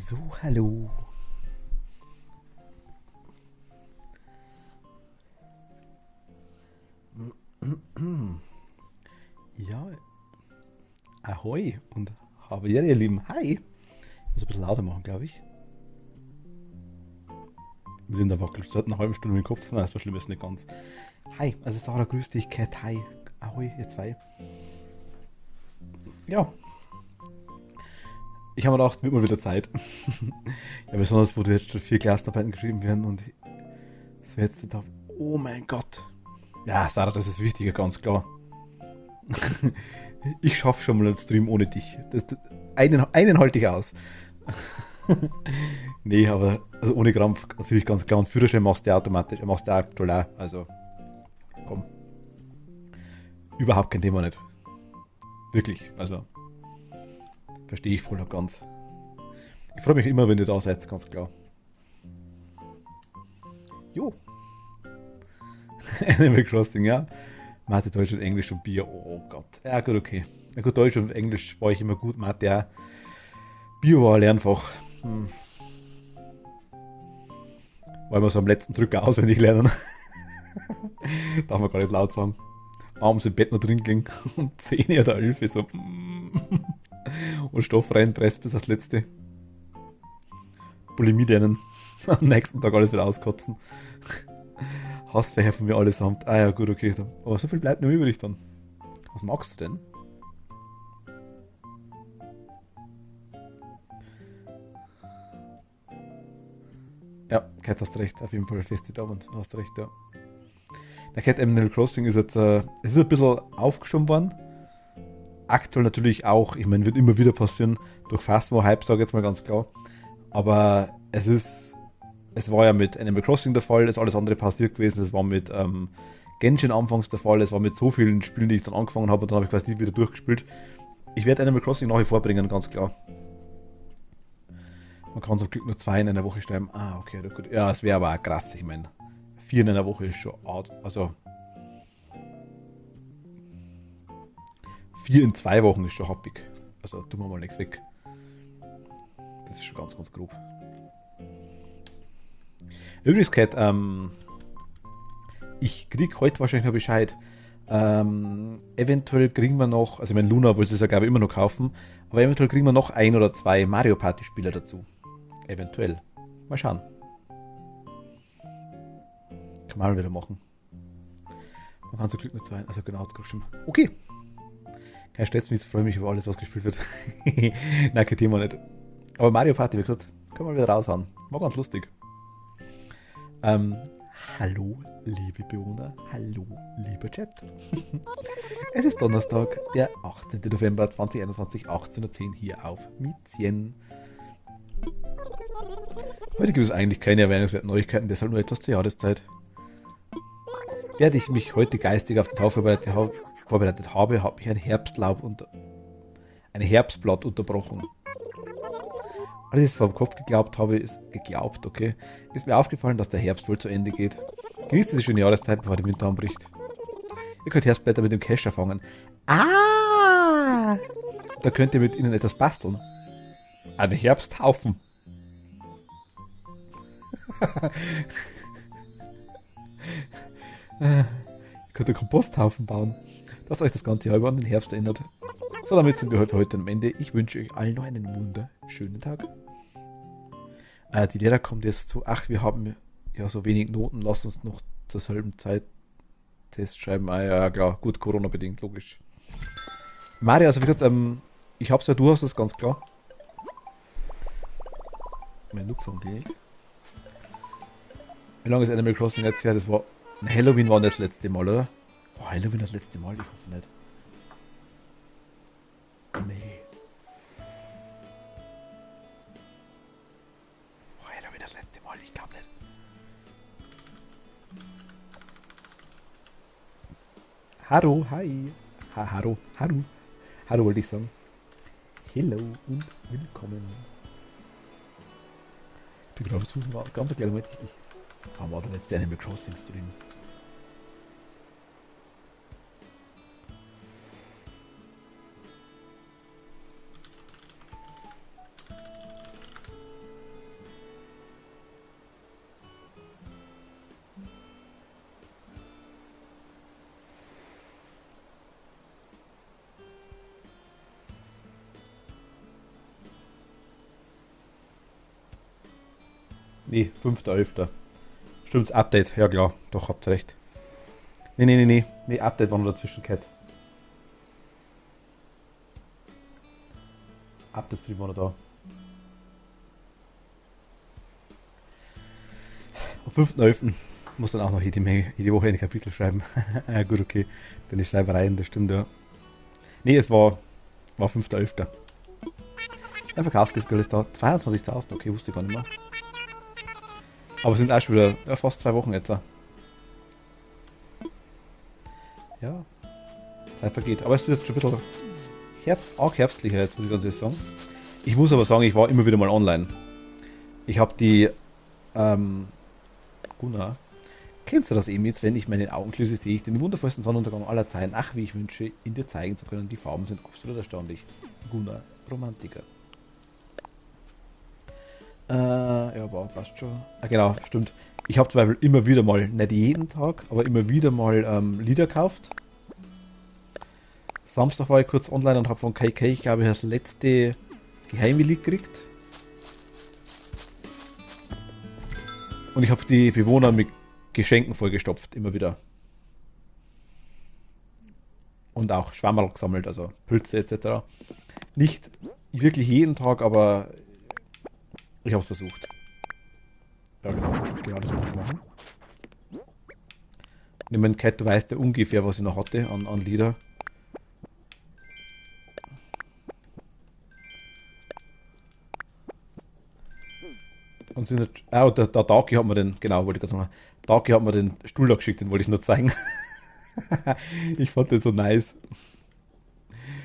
So, hallo. Ja, ahoi und habe ihr Lieben. Hi. Ich muss ein bisschen lauter machen, glaube ich. Mit in der wackelt seit einer halben Stunde im Kopf. Nein, so schlimm ist nicht ganz. Hi, also Sarah, grüß dich. Cat, hi. Ahoi, ihr zwei. Ja, ich habe mir gedacht, wird mal wieder Zeit. Ja, besonders, wo jetzt schon 4 Klassenarbeiten geschrieben werden und so jetzt da. Oh mein Gott. Ja, Sarah, das ist wichtiger, ganz klar. Ich schaffe schon mal einen Stream ohne dich. Einen halte ich aus. Nee, aber also ohne Krampf natürlich ganz klar. Und Führerschein machst du automatisch, machst du aktuell auch. Also komm, überhaupt kein Thema nicht. Wirklich, also verstehe ich voll und ganz. Ich freue mich immer, wenn ihr da seid, ganz klar. Jo, Animal Crossing, ja. Mathe, Deutsch und Englisch und Bier. Oh Gott. Ja, gut, okay. Na gut, Deutsch und Englisch war ich immer gut. Mathe, ja. Bio war ein Lernfach. War immer so am letzten Drücker auswendig lernen. Darf man gar nicht laut sagen. Abends im Bett noch drin gelegen. Um 10 oder 11 so. Und Stoff reinpresst bis das letzte. Bulimie lernen. Am nächsten Tag alles wieder auskotzen. Hassfächer von mir allesamt. Ah ja, gut, okay. Aber so viel bleibt nur übrig dann. Was magst du denn? Ja, Kat, hast recht. Auf jeden Fall feste Daumen. Hast recht, ja. Der Cat Animal Crossing ist jetzt es ist ein bisschen aufgeschoben worden. Aktuell natürlich auch, ich meine, wird immer wieder passieren, durch Phasmo-Hype, sage ich jetzt mal ganz klar. Aber es war ja mit Animal Crossing der Fall, ist alles andere passiert gewesen, es war mit Genshin anfangs der Fall, es war mit so vielen Spielen, die ich dann angefangen habe und dann habe ich quasi nie wieder durchgespielt. Ich werde Animal Crossing nach wie vor bringen, ganz klar. Man kann zum Glück nur 2 in einer Woche schreiben. Ah, okay, gut. Ja, es wäre aber auch krass, ich meine. 4 in einer Woche ist schon hart. Also 4 in 2 Wochen ist schon happig. Also tun wir mal nichts weg. Das ist schon ganz, ganz grob. Übrigens, Kat, ich krieg heute wahrscheinlich noch Bescheid. Eventuell kriegen wir noch, also ich meine, Luna will es ja glaube ich immer noch kaufen, aber eventuell kriegen wir noch 1 oder 2 Mario Party Spieler dazu. Eventuell. Mal schauen. Kann man mal wieder machen. Man kann so Glück nur 2. Also genau, das schon. Okay. Kein Stress, ich freue mich über alles, was gespielt wird. Nein, kein Thema nicht. Aber Mario Party, wie gesagt, können wir wieder raushauen. War ganz lustig. Ähm, hallo, liebe Bewohner. Hallo, lieber Chat. Es ist Donnerstag, der 18. November 2021, 18.10 Uhr hier auf Mizien. Heute gibt es eigentlich keine erwähnenswerten Neuigkeiten, deshalb nur etwas zur Jahreszeit. Während ich mich heute geistig auf den Tag vorbereitet habe, habe ich ein Herbstblatt unterbrochen. Als ich es vor dem Kopf okay, ist mir aufgefallen, dass der Herbst wohl zu Ende geht. Genießt diese schöne Jahreszeit, bevor der Winter anbricht. Ihr könnt Herbstblätter mit dem Kescher fangen. Ah! Da könnt ihr mit ihnen etwas basteln. Einen Herbsthaufen. Ihr könnt einen Komposthaufen bauen, das euch das ganze Jahr über an den Herbst erinnert. So, damit sind wir heute am Ende. Ich wünsche euch allen noch einen wunderschönen Tag. Die Lehrer kommt jetzt zu, ach, wir haben ja so wenig Noten, lasst uns noch zur selben Zeit Test schreiben. Ah ja, klar, gut, Corona-bedingt, logisch. Mario, also wie gesagt, ich hab's ja, du hast es ganz klar. Mein Nupfung klingelt. Wie lange ist Animal Crossing jetzt her? Das war. Halloween war nicht das letzte Mal, oder? Boah, Halloween das letzte Mal? Ich hoffe nicht. Nee. Boah, Halloween das letzte Mal? Ich glaube nicht. Hallo, hi. Hallo, hallo. Hallo wollte ich sagen. Hello und willkommen. Ich bin gerade versuchen, war ganz kleinen Moment. Wann war der letzte Animal Crossing Stream? Nee, 5.11. Stimmt's, Update. Ja klar, doch, habt recht. Nee, Update war noch dazwischen, Cat. Update-Stream war noch da. Am 5.11. muss dann auch noch jede Woche ein Kapitel schreiben. Ja, gut, okay. Deine Schreibereien, das stimmt, ja. Nee, es war 5.11. Der Verkaufsgeld ist da. 22.000, okay, wusste ich gar nicht mehr. Aber es sind auch schon wieder fast 2 Wochen jetzt. Ja, Zeit vergeht. Aber es ist jetzt schon ein bisschen arg herbstlicher jetzt, muss ich ganz ehrlich sagen. Ich muss aber sagen, ich war immer wieder mal online. Ich habe die, Gunnar, kennst du das eben jetzt, wenn ich meine Augen schließe, sehe ich den wundervollsten Sonnenuntergang aller Zeiten. Ach, wie ich wünsche, ihn dir zeigen zu können. Die Farben sind absolut erstaunlich. Gunnar, Romantiker. Ja, aber passt schon. Ah, genau, stimmt. Ich habe zum Beispiel immer wieder mal, nicht jeden Tag, aber immer wieder mal Lieder gekauft. Samstag war ich kurz online und habe von KK, ich glaube, das letzte geheime Lied gekriegt. Und ich habe die Bewohner mit Geschenken vollgestopft, immer wieder. Und auch Schwammerl gesammelt, also Pilze etc. Nicht wirklich jeden Tag, aber ich habe es versucht. Ja, genau das muss ich machen. Ich meine, Cat, du weißt ja ungefähr, was ich noch hatte an Lieder. Und sind nicht, der Daki hat mir den, genau, wollte ich gerade sagen, Daki hat mir den Stuhl da geschickt, den wollte ich nur zeigen. Ich fand den so nice.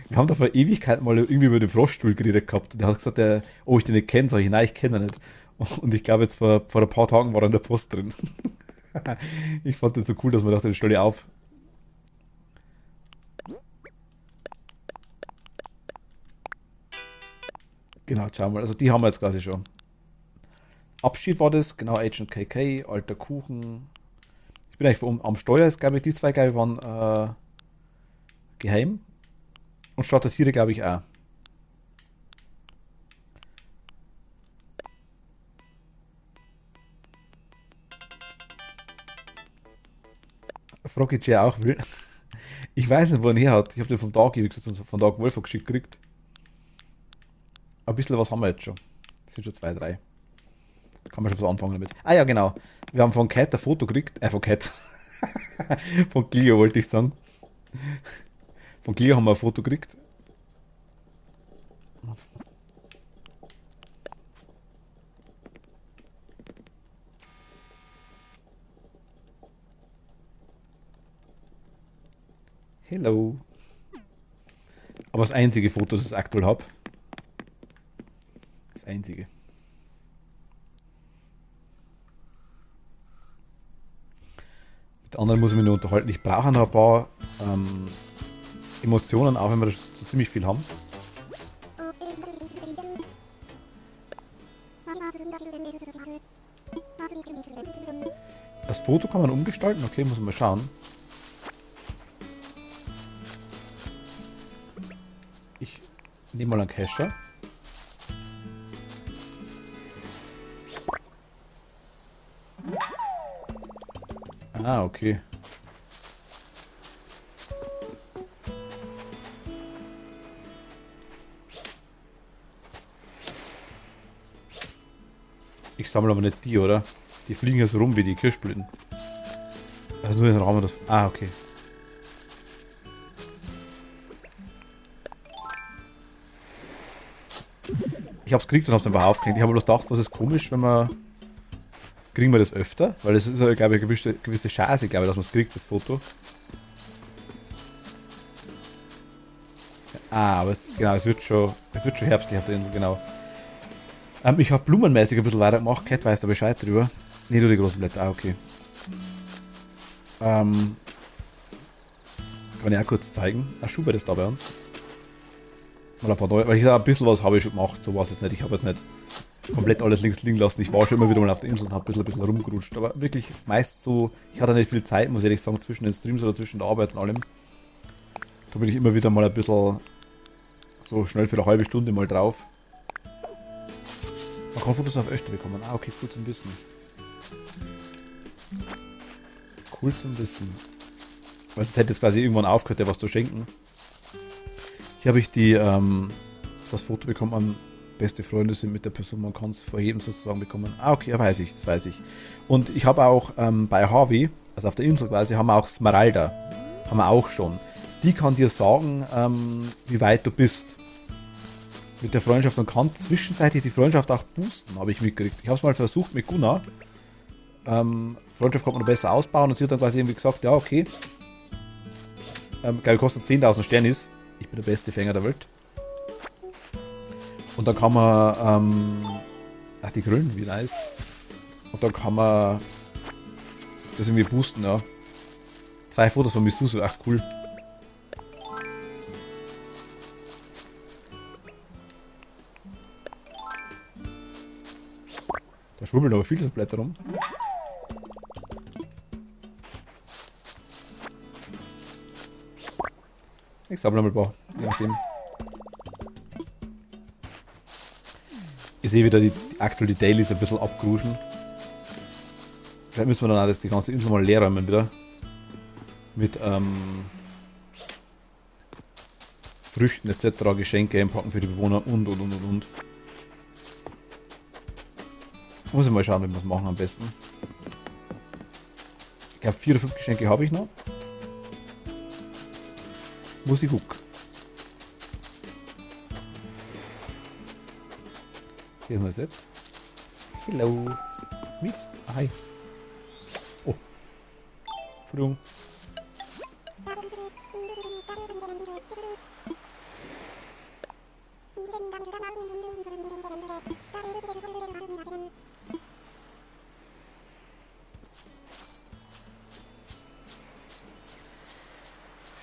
Wir haben da vor Ewigkeit mal irgendwie über den Froststuhl geredet gehabt. Und der hat gesagt, ich den nicht kenne. Sag ich, nein, ich kenne ihn nicht. Und ich glaube, jetzt vor ein paar Tagen war er in der Post drin. Ich fand den so cool, dass man dachte, den stelle ich auf. Genau, schau mal. Also die haben wir jetzt quasi schon. Abschied war das, genau, Agent KK, alter Kuchen. Ich bin eigentlich am Steuer, ist, glaube ich, die zwei, glaube ich, waren geheim. Und Stadttiere, glaube ich, auch. Froggy J auch will. Ich weiß nicht, wo er ihn her hat. Ich habe den vom Tag, wie gesagt, von Dark Wolf geschickt gekriegt. Ein bisschen was haben wir jetzt schon. Das sind schon 2, 3. Kann man schon was anfangen damit. Ah ja, genau. Wir haben von Cat ein Foto gekriegt. Von Cat. Von Clio wollte ich sagen. Von Clio haben wir ein Foto gekriegt. Hello. Aber das einzige Foto, das ich aktuell habe. Das einzige. Mit anderen muss ich mich nur unterhalten. Ich brauche noch ein paar Emotionen, auch wenn wir so ziemlich viel haben. Das Foto kann man umgestalten, okay, muss man mal schauen. Ich nehme mal einen Cacher. Ah, okay. Ich sammle aber nicht die, oder? Die fliegen ja so rum wie die Kirschblüten. Also nur in den Raum das. Ah, okay. Ich hab's gekriegt und hab's einfach aufgehängt. Ich habe bloß gedacht, was ist komisch, wenn wir. Kriegen wir das öfter? Weil es ist ja, glaube ich, eine gewisse Chance, glaube ich, dass man es kriegt, das Foto. Ah, aber genau, es wird schon herbstlich auf der Insel, genau. Ich habe blumenmäßig ein bisschen weitergemacht. Cat weiß da Bescheid drüber. Nee, nur die großen Blätter, ah, okay. Kann ich auch kurz zeigen. Schubert ist da bei uns. Mal ein paar neue, weil ich sage, ein bisschen was habe ich schon gemacht, so war es jetzt nicht. Ich habe jetzt nicht komplett alles links liegen lassen. Ich war schon immer wieder mal auf der Insel und habe ein bisschen rumgerutscht. Aber wirklich meist so, ich hatte nicht viel Zeit, muss ich ehrlich sagen, zwischen den Streams oder zwischen der Arbeit und allem. Da bin ich immer wieder mal ein bisschen so schnell für eine halbe Stunde mal drauf. Man kann Fotos auf öfter bekommen. Ah, okay, cool zum Wissen. Cool zum Wissen. Weil sonst hätte es quasi irgendwann aufgehört, dir was zu schenken. Hier habe ich das Foto bekommen an beste Freunde sind mit der Person, man kann es vor jedem sozusagen bekommen. Ah, okay, ja, weiß ich, das weiß ich. Und ich habe auch bei Harvey, also auf der Insel quasi, haben wir auch Smaralda. Haben wir auch schon. Die kann dir sagen, wie weit du bist mit der Freundschaft und kann zwischenzeitlich die Freundschaft auch boosten, habe ich mitgekriegt. Ich habe es mal versucht mit Gunnar. Freundschaft kann man besser ausbauen und sie hat dann quasi irgendwie gesagt, ja, okay. Glaube ich, kostet 10.000 Sternis. Ich bin der beste Fänger der Welt. Und dann kann man, ach, die Grillen, wie nice. Und dann kann man das irgendwie boosten, ja. 2 Fotos von Misuzu, ach cool. Da schwubbeln aber viele so Blätter rum. Ich sammle mal ein paar, je nachdem. Ich sehe wieder aktuell die Dailies ein bisschen abgruschen. Vielleicht müssen wir dann auch die ganze Insel mal leer räumen wieder. Mit Früchten etc., Geschenke einpacken für die Bewohner und. Muss ich mal schauen, wie wir es machen am besten. Ich glaube 4 oder 5 Geschenke habe ich noch. Muss ich gucken. Hier ist noch ein Set. Hello. Mietz. Ah, hi. Oh. Entschuldigung.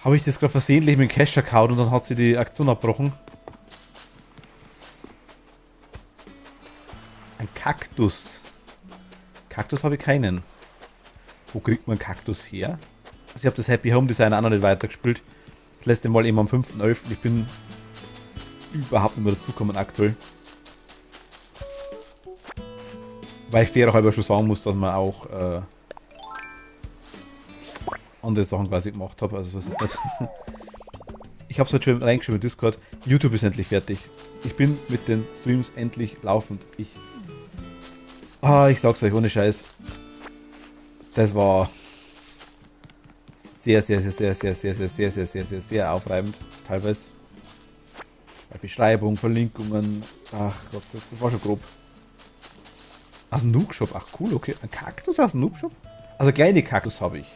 Habe ich das gerade versehentlich mit dem Cash Account und dann hat sie die Aktion abbrochen? Ein Kaktus. Kaktus habe ich keinen. Wo kriegt man Kaktus her? Also ich habe das Happy Home Design auch noch nicht weitergespielt. Das letzte Mal eben am 5.11. Ich bin überhaupt nicht mehr dazugekommen aktuell. Weil ich fair halber schon sagen muss, dass man auch andere Sachen quasi gemacht habe. Also was ist das? Ich habe es heute schon reingeschrieben in Discord. YouTube ist endlich fertig. Ich bin mit den Streams endlich laufend. Ich sag's euch ohne Scheiß. Das war sehr aufreibend. Teilweise. Bei Beschreibung, Verlinkungen. Ach Gott, das war schon grob. Aus dem Nook-Shop. Ach cool, okay. Ein Kaktus aus dem Nook-Shop? Also kleine Kaktus habe ich.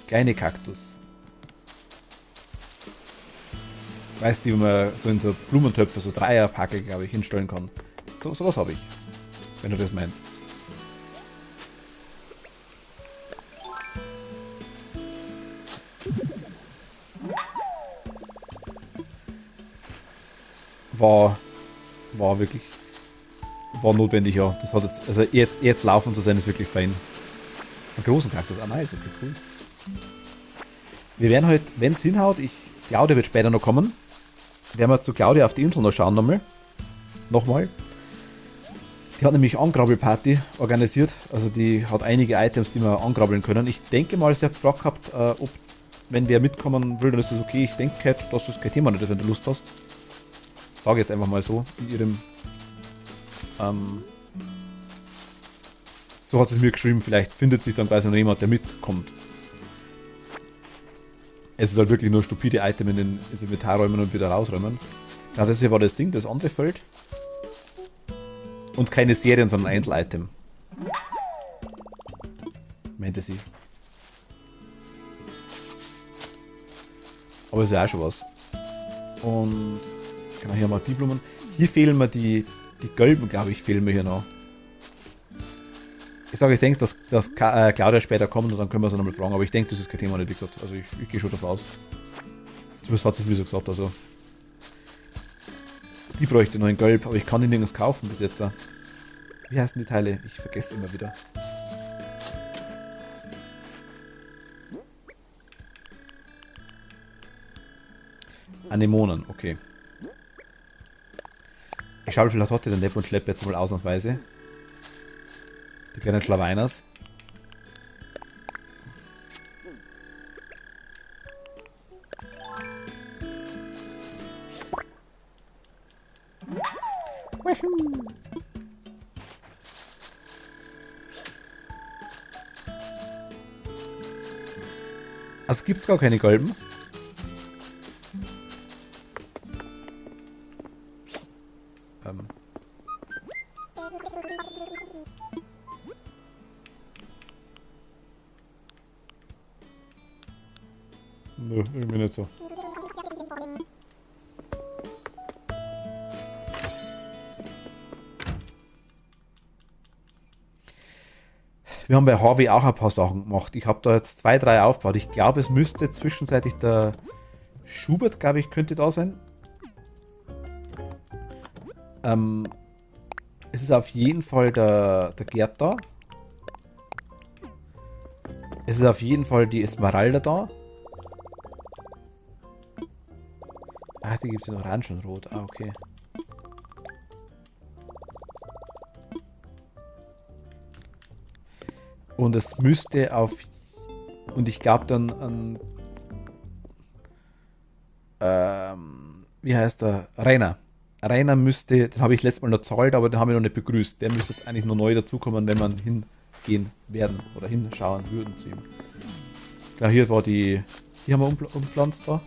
Kleine Kaktus. Weißt du, wie man so in so Blumentöpfe, so Dreierpackel, glaube ich, hinstellen kann. Sowas habe ich. Wenn du das meinst. War wirklich. War notwendig, ja. Das hat jetzt, also jetzt laufen zu sein, ist wirklich fein. Einen großen Kaktus. Ah, nice, okay, cool. Wir werden heute, wenn es hinhaut, Claudia wird später noch kommen. Werden wir zu Claudia auf die Insel noch schauen nochmal. Nochmal. Die hat nämlich Angrabbelparty organisiert. Also die hat einige Items, die wir angrabbeln können. Ich denke mal, sie hat gefragt gehabt, ob, wenn wer mitkommen will, dann ist das okay. Ich denke halt, dass das kein Thema nicht ist, wenn du Lust hast. Sage jetzt einfach mal so in ihrem so hat sie es mir geschrieben, vielleicht findet sich dann quasi noch jemand, der mitkommt. Es ist halt wirklich nur stupide Item ins Inventar räumen und wieder rausräumen. Ja, das hier war das Ding, das andere Feld. Und keine Serien, sondern Einzel-Item. Meinte sie. Aber ist ja auch schon was. Und genau, hier haben wir die Blumen. Hier fehlen mir die gelben, glaube ich, fehlen mir hier noch. Ich sage, ich denke, dass Claudia später kommt und dann können wir sie nochmal fragen, aber ich denke, das ist kein Thema, nicht wie gesagt. Also ich gehe schon davon aus. Zumindest hat sie es mir so gesagt, also. Die bräuchte noch in Gelb, aber ich kann die nirgends kaufen bis jetzt. Wie heißen die Teile? Ich vergesse immer wieder. Anemonen, okay. Ich schaue vielleicht heute den Depp und schleppe jetzt mal ausnahmsweise. Die kleinen Schlaweiners. Also gibt's gar keine Kolben. Ähm. Nö, irgendwie nicht so. Wir haben bei Harvey auch ein paar Sachen gemacht. Ich habe da jetzt 2, 3 aufgebaut. Ich glaube, es müsste zwischenzeitlich der Schubert, glaube ich, könnte da sein. Es ist auf jeden Fall der Gerd da. Es ist auf jeden Fall die Esmeralda da. Ah, die gibt es in Orange und Rot. Ah, okay. Und es müsste auf... Und ich glaube dann an... wie heißt der? Rainer. Rainer müsste... Den habe ich letztes Mal noch zahlt, aber den haben wir noch nicht begrüßt. Der müsste jetzt eigentlich noch neu dazukommen, wenn man hingehen werden. Oder hinschauen würden zu ihm. Klar, hier war die... Die haben wir umpflanzt da. Und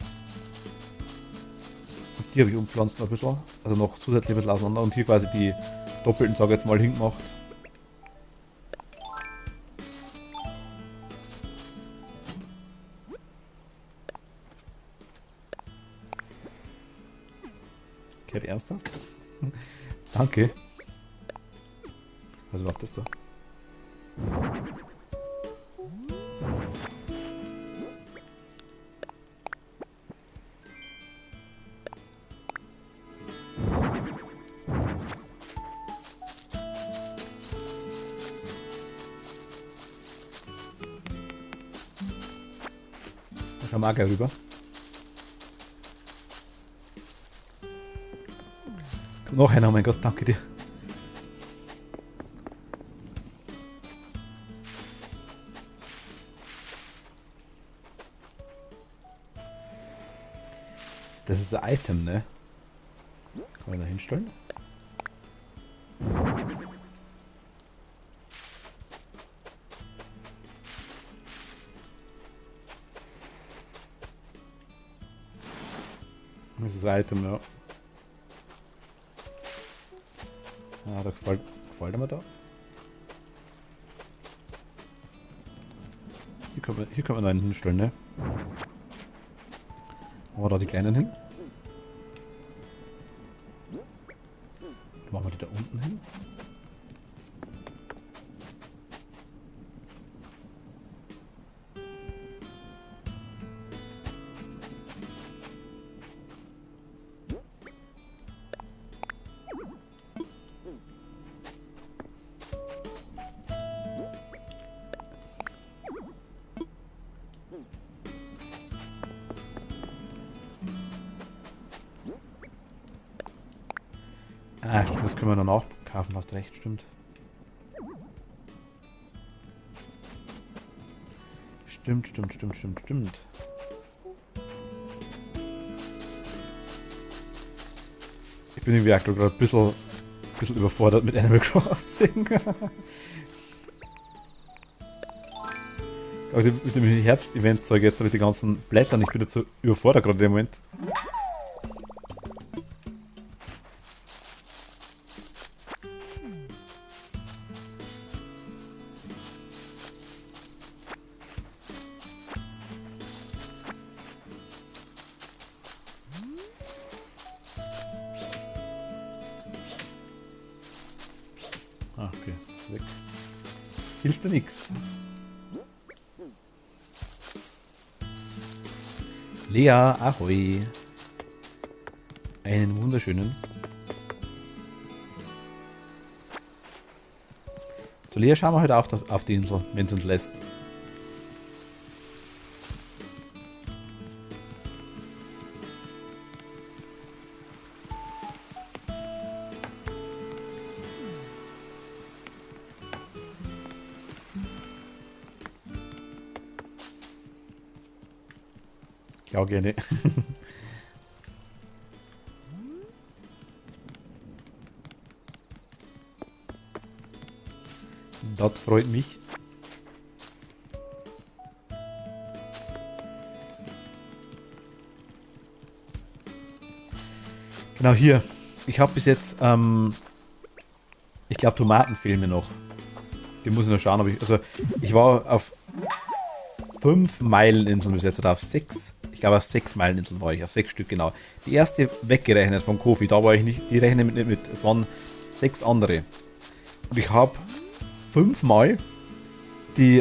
die habe ich umpflanzt noch ein bisschen. Also noch zusätzlich ein bisschen auseinander. Und hier quasi die doppelten, sage ich jetzt mal, hingemacht. Gerd, ernsthaft? Danke. Was macht das da? Da schauen wir auch gleich rüber. Noch einer, oh mein Gott, danke dir. Das ist ein Item, ne? Kann man da hinstellen? Das ist ein Item, ja. Ah, da gefällt mir da. Hier kann man einen hinstellen, ne? Machen wir da die kleinen hin. Machen wir die da unten hin. Ah, stimmt, das können wir dann auch kaufen, hast recht, stimmt. Stimmt. Ich bin irgendwie aktuell gerade ein bisschen überfordert mit Animal Crossing. Also mit dem Herbst-Event-Zeug jetzt mit den ganzen Blättern, ich bin jetzt so überfordert gerade im Moment. Ah, okay, ist weg. Hilft dir nix. Lea, ahoi. Einen wunderschönen. Zu Lea schauen wir heute auch auf die Insel, wenn es uns lässt. Ja, gerne. Das freut mich. Genau hier. Ich habe bis jetzt, ich glaube, Tomaten fehlen mir noch. Die muss ich noch schauen, ob ich. Also, ich war auf 5 Meileninseln bis jetzt oder auf 6. Ich glaube, auf 6 Meileninseln war ich, auf 6 Stück genau. Die erste weggerechnet von Kofi, da war ich nicht, die rechne ich nicht mit. Es waren 6 andere. Und ich habe 5 Mal die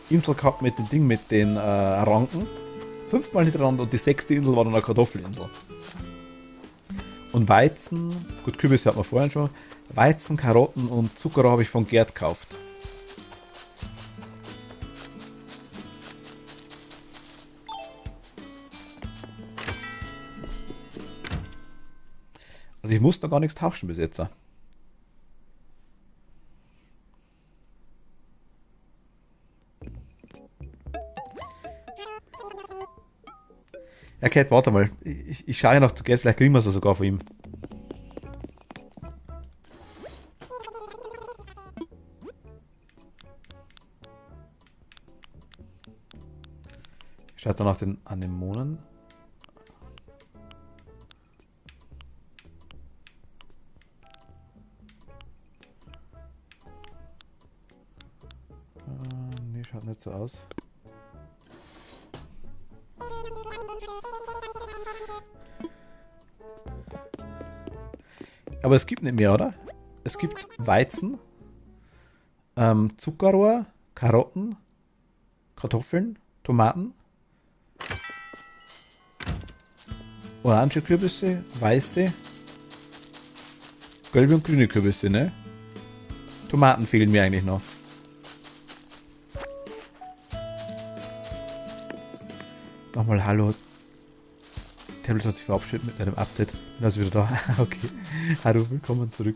Insel gehabt mit dem Ding, mit den Ranken. 5 Mal hintereinander und die 6. Insel war dann eine Kartoffelinsel. Und Weizen, gut, Kürbisse hat man vorhin schon. Weizen, Karotten und Zucker habe ich von Gerd gekauft. Also ich muss da gar nichts tauschen bis jetzt. Ja, Kat, warte mal. Ich schaue ja noch zu Geld, vielleicht kriegen wir es ja sogar von ihm. Schaut dann nach den Anemonen. Nee, schaut nicht so aus. Aber es gibt nicht mehr, oder? Es gibt Weizen, Zuckerrohr, Karotten, Kartoffeln, Tomaten, orange Kürbisse, weiße, gelbe und grüne Kürbisse, ne? Tomaten fehlen mir eigentlich noch. Nochmal Hallo. Tablet hat sich verabschiedet mit einem Update. Bin also wieder da. Okay. Hallo, willkommen zurück.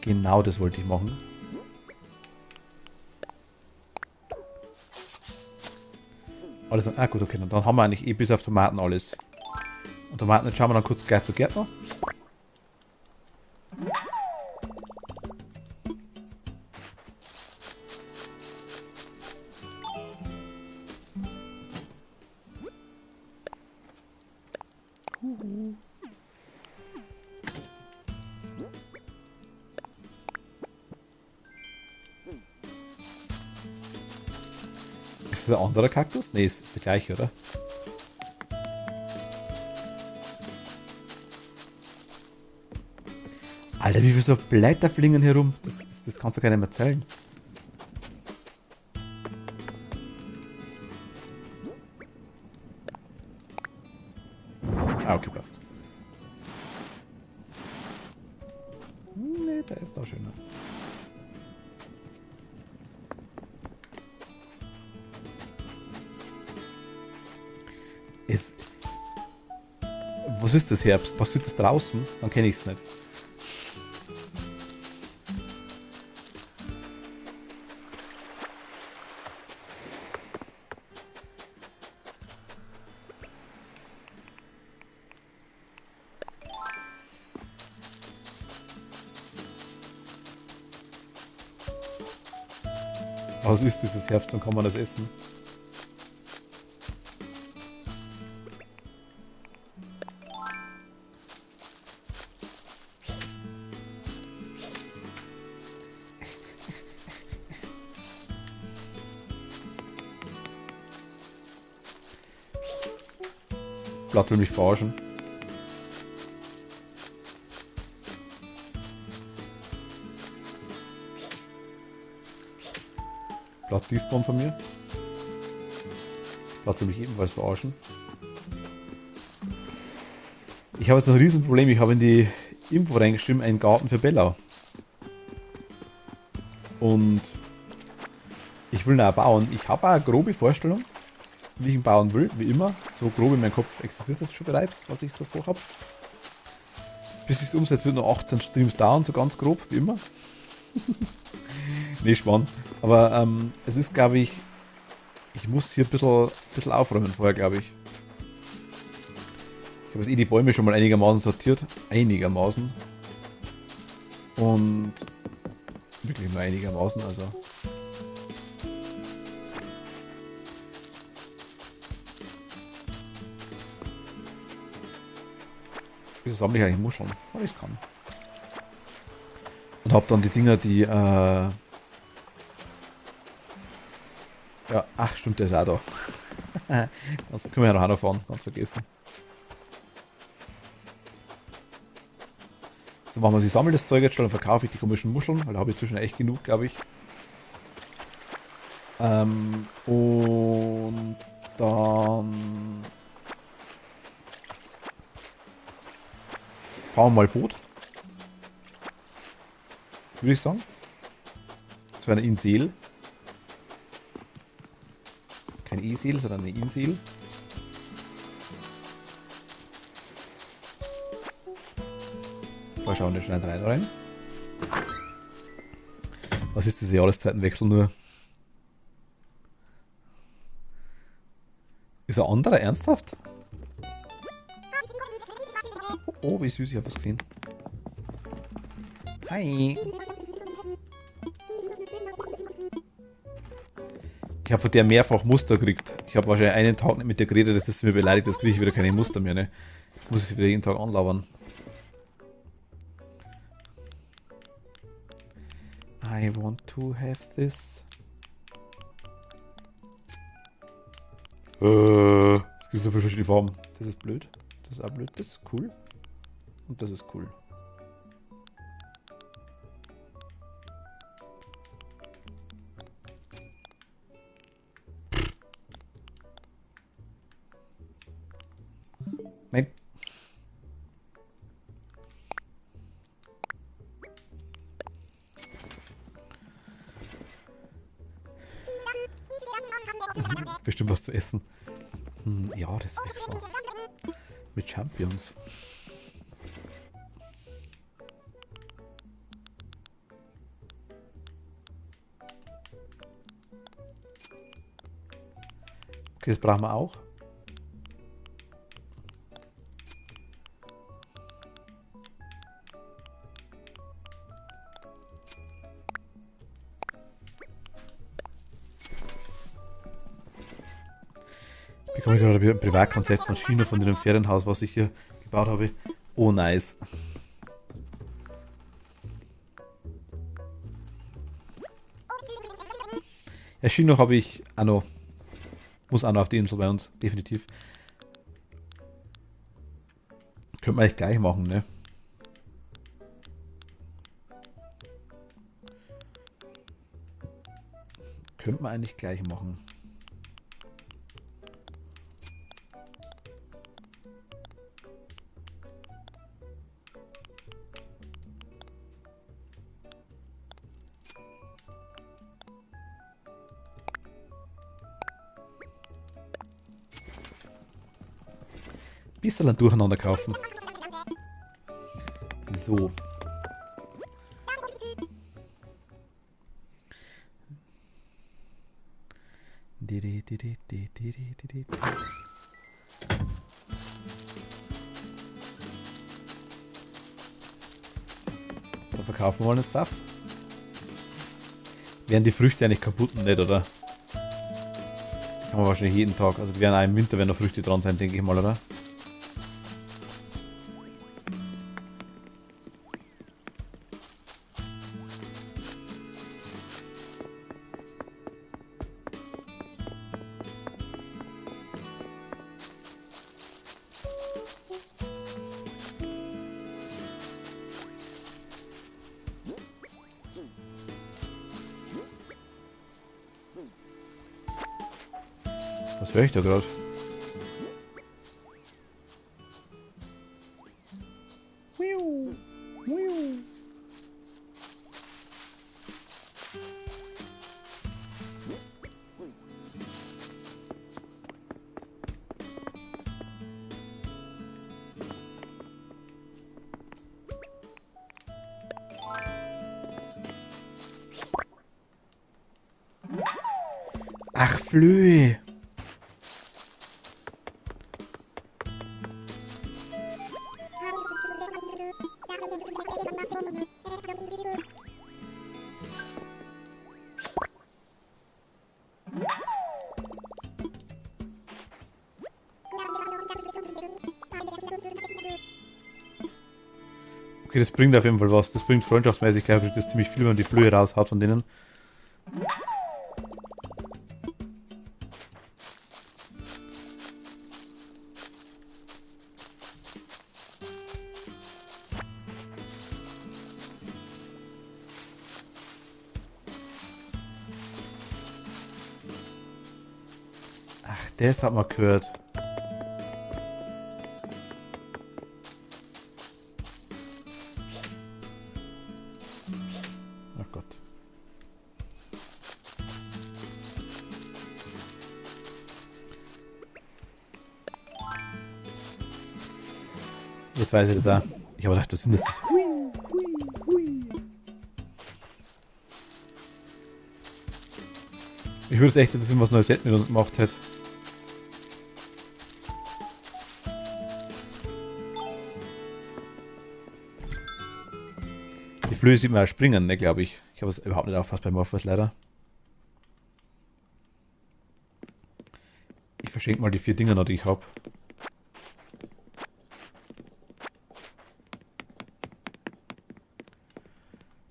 Genau das wollte ich machen. Alles, gut, okay. Dann haben wir eigentlich eh bis auf Tomaten alles. Und Tomaten, jetzt schauen wir dann kurz gleich zu Gärtner. Ist das ein anderer Kaktus? Ne, ist der gleiche, oder? Alter, wie viele so Blätter fliegen herum? Das kannst du gar nicht mehr zählen. Ah, okay, passt. Ne, der ist auch schöner. Ist, was ist das Herbst? Passiert das draußen? Dann kenne ich es nicht. Was ist dieses Herbst? Dann kann man das essen. Blatt will mich verarschen. Blatt Despawn von mir. Blatt will mich ebenfalls verarschen. Ich habe jetzt ein Riesenproblem. Ich habe in die Info reingeschrieben, einen Garten für Bella. Und ich will ihn auch bauen. Ich habe auch eine grobe Vorstellung, wie ich ihn bauen will, wie immer. So grob in meinem Kopf existiert das schon bereits, was ich so vorhabe. Bis ich es umsetze, wird noch 18 Streams dauern, so ganz grob, wie immer. Nee, Schmarrn. Aber es ist, glaube ich, ich muss hier ein bisschen aufräumen vorher, glaube ich. Ich habe jetzt eh die Bäume schon mal einigermaßen sortiert. Einigermaßen. Und wirklich nur einigermaßen, also. Wieso sammle ich eigentlich Muscheln? Weil ich es kann. Und habe dann die Dinger, die, ja, ach stimmt, der ist auch da. Das können wir ja noch fahren, ganz vergessen. So machen wir, ich sammle das Zeug jetzt schon, dann verkaufe ich die komischen Muscheln, weil da habe ich zwischen echt genug, glaube ich. Und dann fahren wir mal Boot. Würde ich sagen. Das wäre eine Insel. Kein E-Seel, sondern eine Insel. Mal schauen, der schneidet rein. Was ist dieser Jahreszeitenwechsel nur? Ist er anderer? Ernsthaft? Oh, wie süß, ich habe was gesehen. Hi. Ich habe von der mehrfach Muster gekriegt. Ich habe wahrscheinlich einen Tag nicht mit der geredet, das ist mir beleidigt, das kriege ich wieder keine Muster mehr. Ne? Jetzt muss ich sie wieder jeden Tag anlabern. I want to have this. Es gibt so viele verschiedene Farben. Das ist blöd. Das ist auch blöd. Das ist cool. Und das ist cool. Nein. Bestimmt was zu essen. Ja, das ist extra. Mit Champions. Okay, das brauchen wir auch. Ich bekomme gerade wieder ein Privatkonzept von China von dem Ferienhaus, was ich hier gebaut habe. Oh, nice. Ja, China habe ich auch noch. Muss auch noch auf die Insel bei uns, definitiv. Könnte man eigentlich gleich machen, ne? Könnte man eigentlich gleich machen. Bisschen durcheinander kaufen. So. Dann verkaufen wir mal den Stuff. Wären die Früchte eigentlich kaputt und nicht, oder? Kann man wahrscheinlich jeden Tag. Also die werden auch im Winter, wenn noch Früchte dran sein, denke ich mal, oder? Was höre ich da gerade? Ach, Flöhe. Okay, das bringt auf jeden Fall was. Das bringt freundschaftsmäßig, glaube ich, das ziemlich viel, wenn man die Flöhe raushaut von denen. Ach, das hat man gehört. Oh Gott. Jetzt weiß ich das auch. Ich habe gedacht, was sind das? Ich würde es echt interessieren, was Neues mit uns gemacht hätte. Die Flöhe sieht man auch springen, ne, glaube ich. Ich habe es überhaupt nicht aufgepasst bei Morphos leider. Ich verschenke mal die 4 Dinger noch, die ich habe.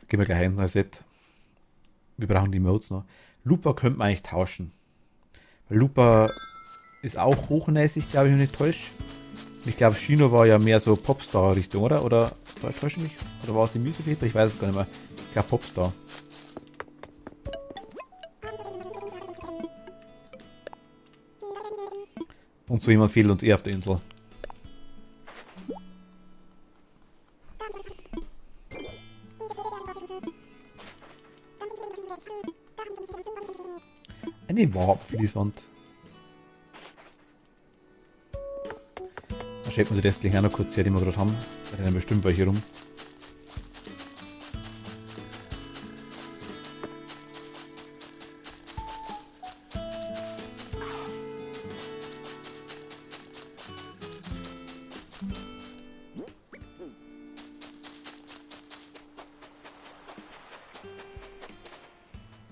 Gehen wir gleich ein neues Set. Wir brauchen die Modes noch. Lupa könnte man eigentlich tauschen. Weil Lupa ist auch hochnäsig, glaube ich, wenn ich nicht täusche. Ich glaube, Shino war ja mehr so Popstar-Richtung, oder? Oder täusche ich mich? Oder war es die Miesefeter? Ich weiß es gar nicht mehr. Ich glaube Popstar. Und so jemand fehlt uns eher auf der Insel. Eine Wabenfließwand. Da stellt man die restlichen auch noch kurz her, die wir gerade haben. Da rennen bestimmt welche rum.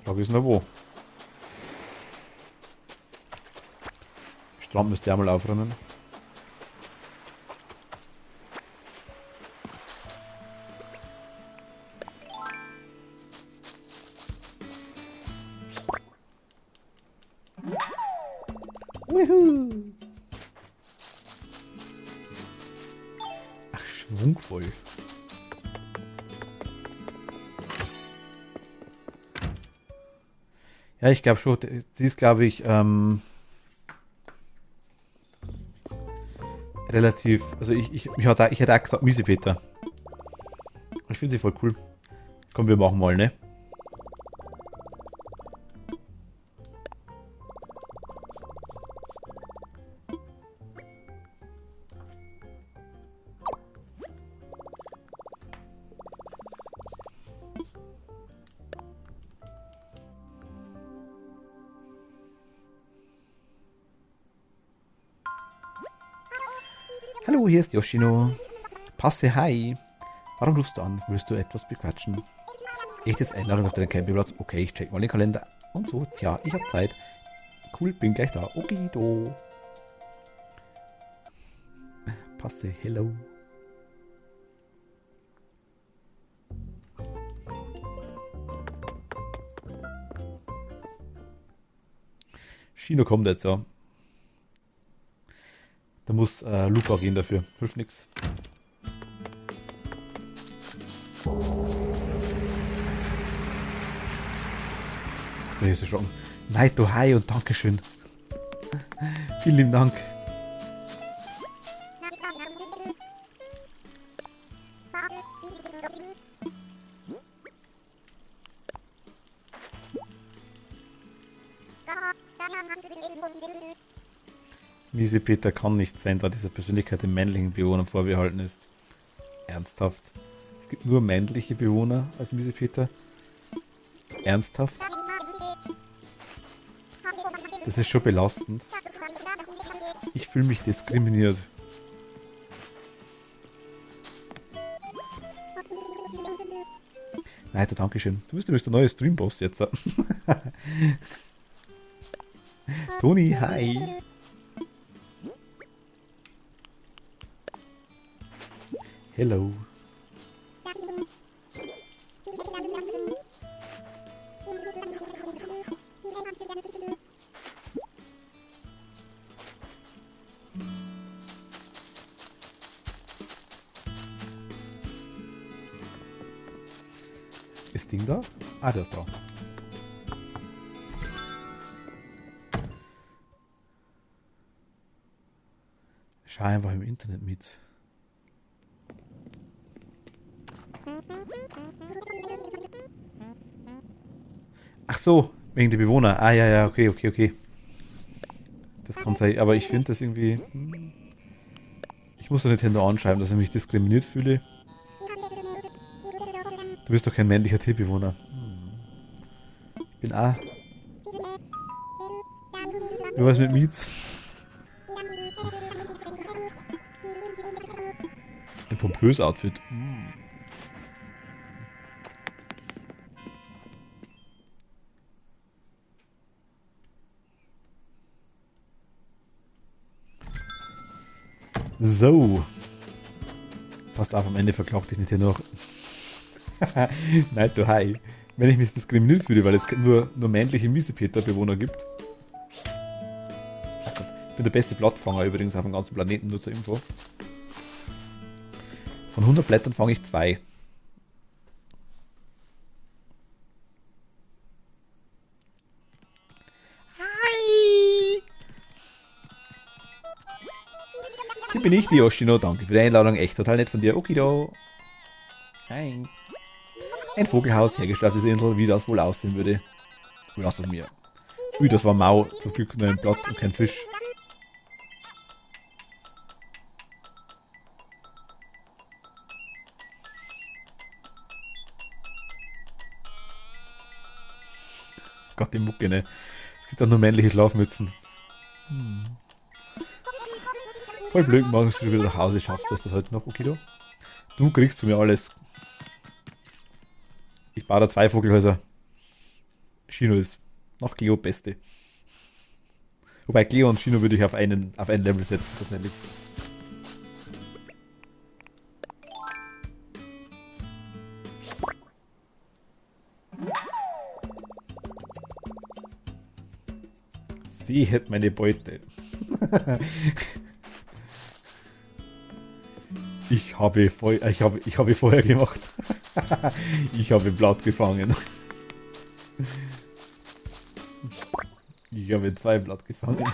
Frage ist noch wo. Strand müsste ja mal aufrennen. Wuhu. Ach, schwungvoll. Ja, ich glaube schon, sie ist, glaube ich, relativ, also ich hätte auch gesagt Miesepeter. Ich finde sie voll cool. Komm, wir machen mal, ne? Hallo, hier ist Yoshino. Passe, hi. Warum rufst du an? Willst du etwas bequatschen? Echtes Einladung auf deinen Campingplatz? Okay, ich check mal den Kalender. Und so, tja, ich hab Zeit. Cool, bin gleich da. Okido. Passe, hello. Shino kommt jetzt, ja. Da muss Lupa gehen dafür. Hilft nix. Bin ich so erschrocken. Naito, hi und Dankeschön. Vielen lieben Dank. Miesepeter kann nicht sein, da diese Persönlichkeit den männlichen Bewohnern vorbehalten ist. Ernsthaft. Es gibt nur männliche Bewohner als Miesepeter. Ernsthaft? Das ist schon belastend. Ich fühle mich diskriminiert. Alter, Dankeschön. Du bist übrigens der neue Streamboss jetzt. Toni, hi. Hello. Ist Ding da? Ah, der ist da. Schau einfach im Internet mit. Ach so, wegen der Bewohner. Ah, ja, ja, okay, okay, okay. Das kann sein, aber ich finde das irgendwie... Ich muss doch Nintendo anschreiben, dass ich mich diskriminiert fühle. Du bist doch kein männlicher Tierbewohner. Ich bin auch... Wie war es mit Mietz? Ein pompöses Outfit. So. Passt auf, am Ende verklagt dich nicht hier noch. Nein, du hi. Wenn ich mich diskriminiert fühle, weil es nur männliche Miesepeter-Bewohner gibt. Ich bin der beste Blattfanger übrigens auf dem ganzen Planeten, nur zur Info. Von 100 Blättern fange ich 2. Hi! Hier bin ich, die Yoshino. Danke für die Einladung. Echt total nett von dir. Okido. Hi. Ein Vogelhaus, hergestellt auf dieser Insel, wie das wohl aussehen würde. Lass es mir. Ui, das war mau. Zum Glück nur ein Blatt und kein Fisch. Gott, die Mucke, ne? Es gibt auch nur männliche Schlafmützen. Voll blöd, morgens wieder nach Hause schaffst du das heute noch, Okido? Du kriegst von mir alles. Ich baue da 2 Vogelhäuser. Shino ist noch Cleo Beste. Wobei Cleo und Shino würde ich auf ein Level setzen, tatsächlich. Sie hätte meine Beute. Ich habe Feuer gemacht. Ich habe Blatt gefangen. Ich habe 2 Blatt gefangen.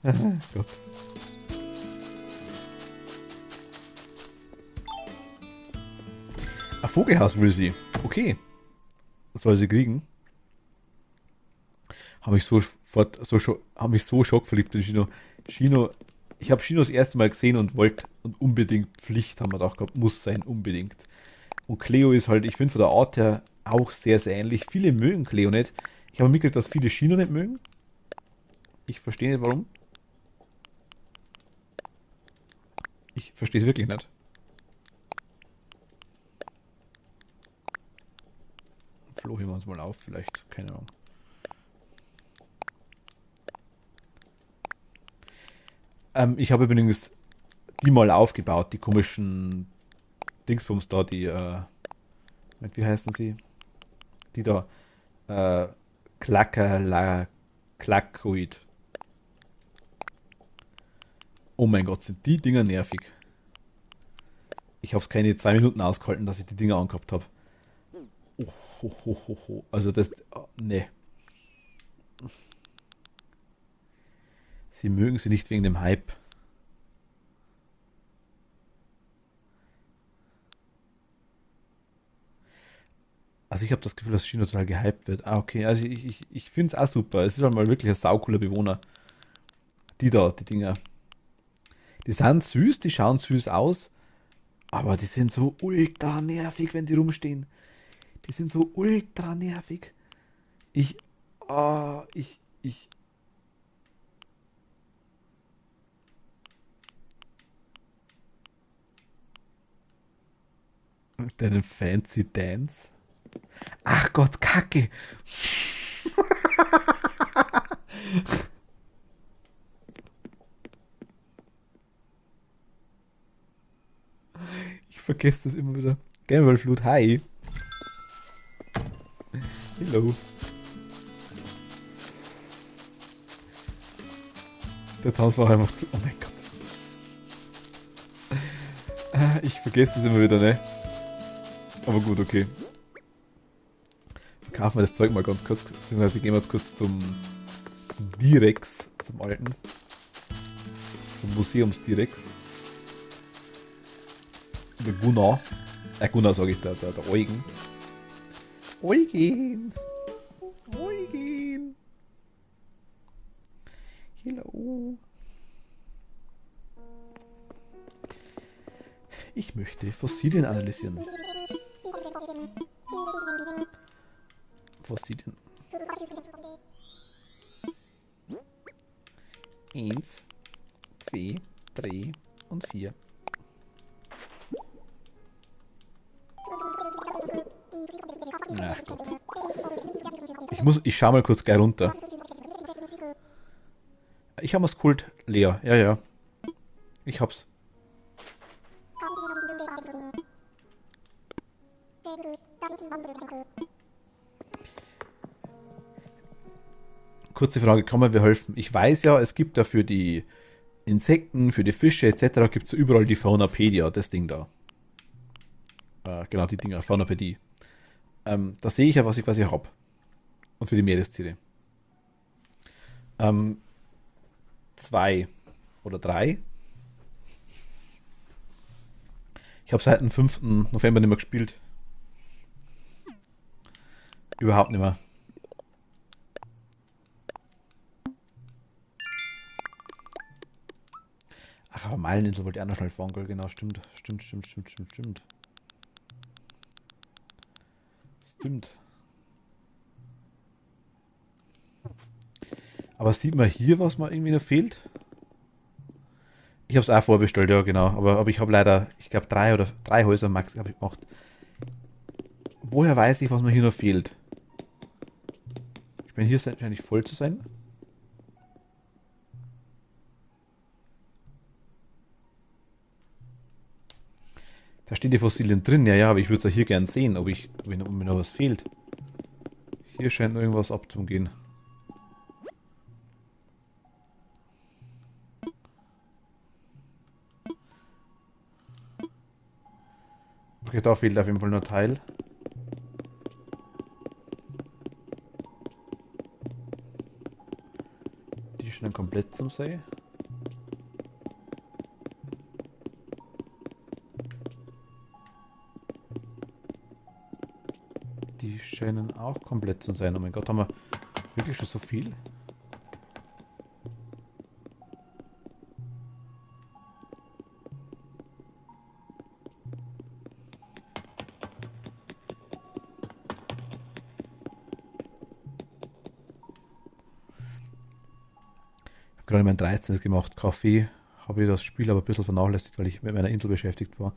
Gott. Ein Vogelhaus will sie. Okay. Das soll sie kriegen. Habe mich so schockverliebt in Shino. Ich habe Shino das erste Mal gesehen und wollte und unbedingt Pflicht, haben wir gedacht gehabt, muss sein, unbedingt. Und Cleo ist halt, ich finde von der Art her auch sehr, sehr ähnlich. Viele mögen Cleo nicht. Ich habe mitgekriegt, dass viele Shino nicht mögen. Ich verstehe nicht warum. Ich verstehe es wirklich nicht. Flo heben wir uns mal auf, vielleicht. Keine Ahnung. Ich habe übrigens die mal aufgebaut, die komischen Dingsbums da, die, wie heißen sie? Die da, Klackoid. Oh mein Gott, sind die Dinger nervig. Ich habe es keine 2 Minuten ausgehalten, dass ich die Dinger angehabt habe. Oh, ho, ho, ho, ho. Also das, ne. Sie mögen sie nicht wegen dem Hype. Also ich habe das Gefühl, dass Shino total gehypt wird. Ah, okay. Also ich finde es auch super. Es ist halt mal wirklich ein saucooler Bewohner. Die da, die Dinger. Die sind süß, die schauen süß aus. Aber die sind so ultra nervig, wenn die rumstehen. Die sind so ultra nervig. Ich, Ah, deinen Fancy Dance. Ach Gott, Kacke. Ich vergesse das immer wieder. Gamerflut, hi. Hello. Der Tanz war einfach zu. Oh mein Gott. Ich vergesse das immer wieder, ne? Aber gut, okay. Kaufen wir das Zeug mal ganz kurz. Beziehungsweise gehen wir jetzt kurz zum Direx, zum alten. Zum Museums-Direx. Der Gunnar. Gunnar sage ich, der Eugen. Eugen! Eugen! Hello! Ich möchte Fossilien analysieren. Fossilien. Eins, zwei, drei und vier. Ach Gott. Ich schau mal kurz gleich runter. Ich habe das Kult leer. Ja, ja. Ich hab's. Kurze Frage, kann man mir helfen? Ich weiß ja, es gibt da für die Insekten, für die Fische etc. gibt es überall die Faunapedia, das Ding da. Genau, die Dinger, Faunapädie. Da sehe ich ja, was ich quasi habe. Und für die Meerestiere. Ähm, zwei oder drei. Ich habe seit dem 5. November nicht mehr gespielt. Überhaupt nicht mehr. Ach, aber Meileninsel wollte ich auch noch schnell fahren, gell? Genau, stimmt. Stimmt. Aber sieht man hier, was mir irgendwie noch fehlt? Ich habe es auch vorbestellt, ja, genau. Aber ich habe leider, ich glaube, drei Häuser max habe ich gemacht. Woher weiß ich, was mir hier noch fehlt? Ich bin hier wahrscheinlich voll zu sein. Da stehen die Fossilien drin, ja, ja, aber ich würde es ja hier gern sehen, ob mir noch was fehlt. Hier scheint noch irgendwas abzugehen. Okay, da fehlt auf jeden Fall nur ein Teil. Die scheinen komplett zum See. Die scheinen auch komplett zu sein. Oh mein Gott, haben wir wirklich schon so viel? Ich habe gerade mein 13. gemacht. Kaffee habe ich das Spiel aber ein bisschen vernachlässigt, weil ich mit meiner Insel beschäftigt war.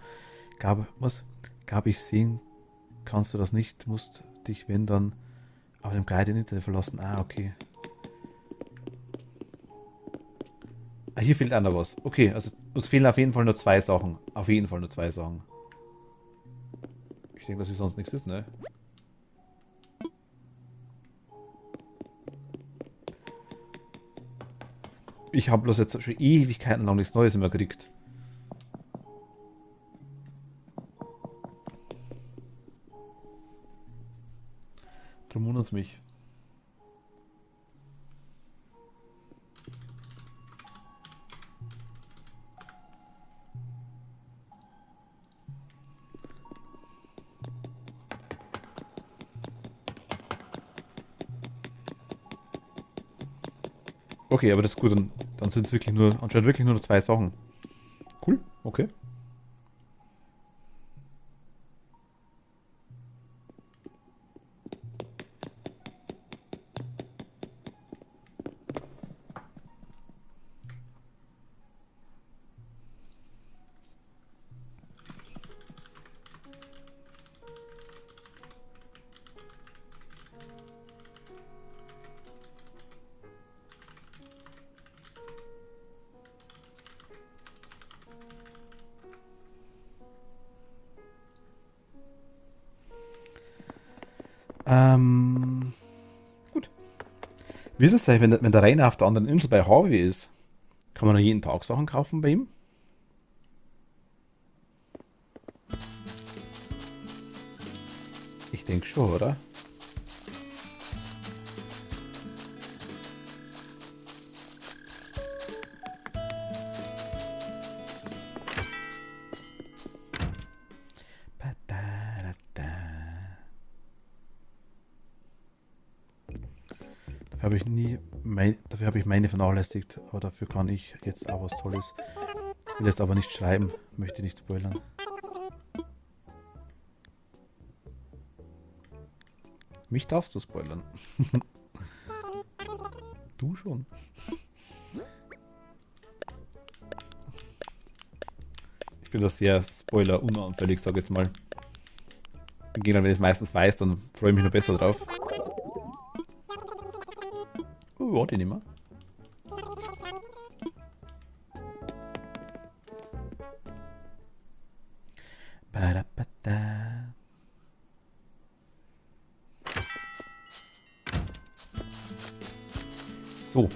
Gab ich sehen, kannst du das nicht, musst dich, wenn dann, auf dem Guide im Internet verlassen. Ah, okay. Ah, hier fehlt auch noch was. Okay, also uns fehlen auf jeden Fall nur zwei Sachen. Auf jeden Fall nur zwei Sachen. Ich denke, dass hier sonst nichts ist, ne? Ich habe bloß jetzt schon Ewigkeiten lang nichts Neues mehr gekriegt. Drum wundert's mich. Okay, aber das ist gut. Dann sind es wirklich nur, anscheinend wirklich nur noch zwei Sachen. Cool, okay. Gut. Wie ist es eigentlich, wenn der Rainer auf der anderen Insel bei Harvey ist? Kann man noch jeden Tag Sachen kaufen bei ihm? Ich denke schon, oder? Dafür habe ich meine vernachlässigt, aber dafür kann ich jetzt auch was Tolles. Ich will jetzt aber nicht schreiben, möchte nicht spoilern. Mich darfst du spoilern. Du schon. Ich bin da sehr spoiler-unanfällig, sag jetzt mal. Im Gegenteil, wenn ich es meistens weiß, dann freue ich mich noch besser drauf. Warte nicht mehr. So,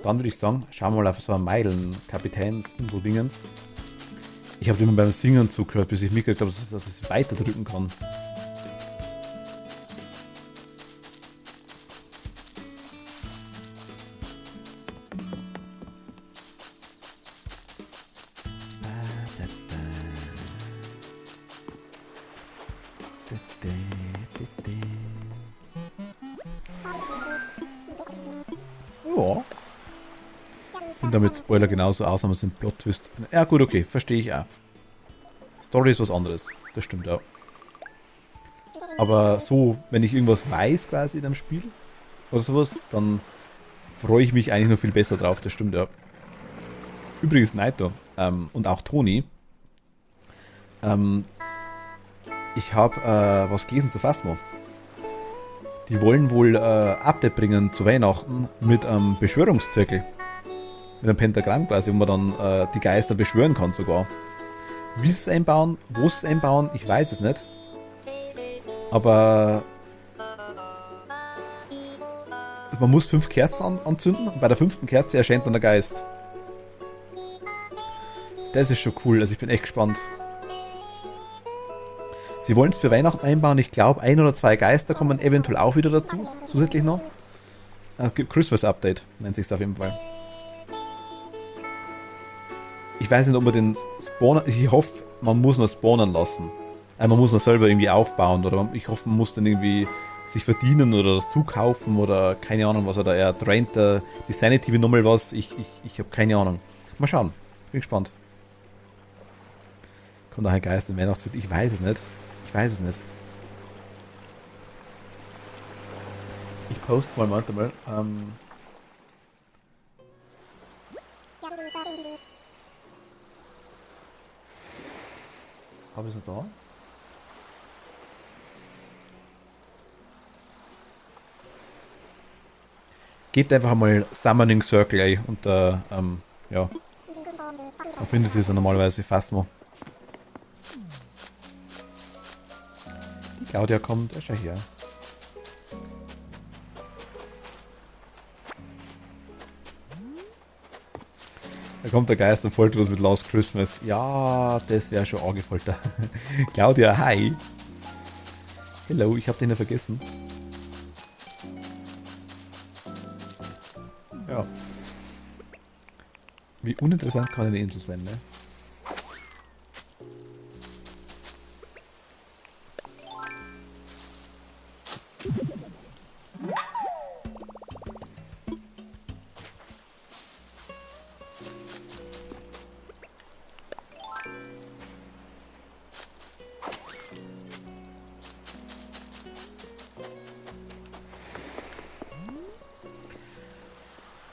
dann würde ich sagen, schauen wir mal auf so ein Meilen-Kapitäns-Info-Dingens. Ich habe immer beim Singen zugehört, bis ich mitgekriegt habe, dass ich es weiter drücken kann. Ja. Und damit Spoiler genauso aus, aber es sind Plot-Twist. Ja gut, okay, verstehe ich auch. Story ist was anderes, das stimmt auch. Aber so, wenn ich irgendwas weiß quasi in einem Spiel oder sowas, dann freue ich mich eigentlich noch viel besser drauf, das stimmt ja. Übrigens Naito und auch Toni, ich habe was gelesen zu Phasmo. Die wollen wohl Update bringen zu Weihnachten mit einem Beschwörungszirkel. Mit einem Pentagramm quasi, wo man dann die Geister beschwören kann sogar. Wie sie es einbauen, wo sie es einbauen, ich weiß es nicht. Aber man muss 5 Kerzen anzünden und bei der 5. Kerze erscheint dann der Geist. Das ist schon cool, also ich bin echt gespannt. Sie wollen es für Weihnachten einbauen, ich glaube 1 oder 2 Geister kommen eventuell auch wieder dazu, zusätzlich noch. Christmas Update nennt sich es auf jeden Fall. Ich weiß nicht, ob man den Spawner, ich hoffe, man muss noch spawnen lassen. Man muss noch selber irgendwie aufbauen oder ich hoffe, man muss dann irgendwie sich verdienen oder das zukaufen oder keine Ahnung, was er draint die Sanity wie nochmal was. Ich habe keine Ahnung. Mal schauen. Bin gespannt. Kommt noch ein Geist in Weihnachtswild? Ich weiß es nicht. Ich weiß es nicht. Ich poste mal manchmal. Habe ich es noch da? Gebt einfach mal Summoning Circle ein und ja, da findet ihr es ja normalerweise fast mal. Die Claudia kommt, schau her. Da kommt der Geist und foltert uns mit Last Christmas. Ja, das wäre schon Augefolter. Claudia, hi. Hello, ich habe den ja vergessen. Ja. Wie uninteressant kann eine Insel sein, ne?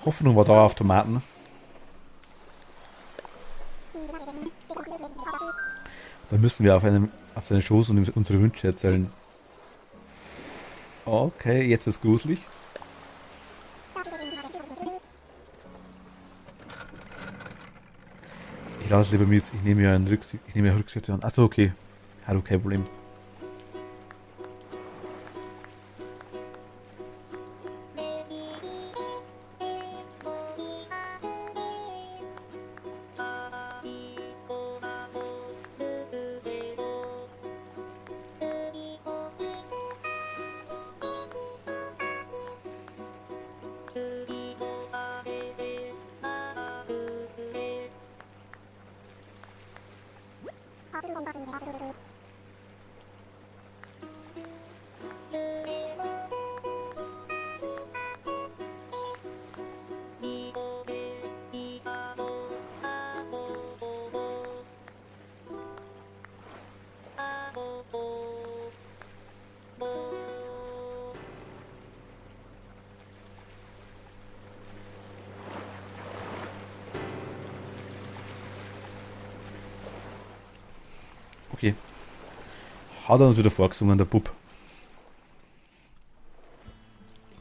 Hoffnung war da auf Tomaten. Da müssen wir auf seinen Schoß und unsere Wünsche erzählen. Okay, jetzt wird's gruselig. Ich lasse es lieber mit. Ich nehme ja Rücksicht an. Achso, okay. Hallo, kein Problem. Okay. Hat er uns wieder vorgesungen, der Bub.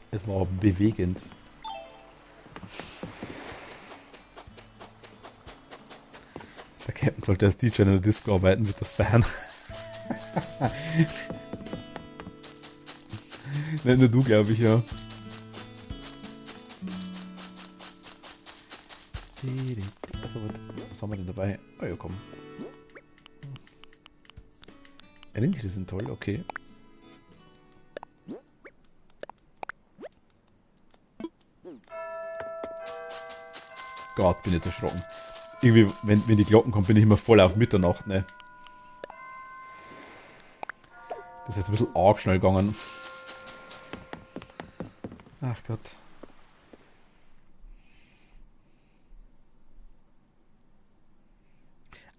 Es war bewegend. Der Captain sollte als DJ in der Disco arbeiten, wird das feiern. Nicht nur du, glaube ich, ja. Also, was haben wir denn dabei? Oh ja, komm. Rentiere sind toll, okay. Gott, bin ich jetzt erschrocken. Irgendwie, wenn die Glocken kommen, bin ich immer voll auf Mitternacht, ne? Das ist jetzt ein bisschen arg schnell gegangen. Ach Gott.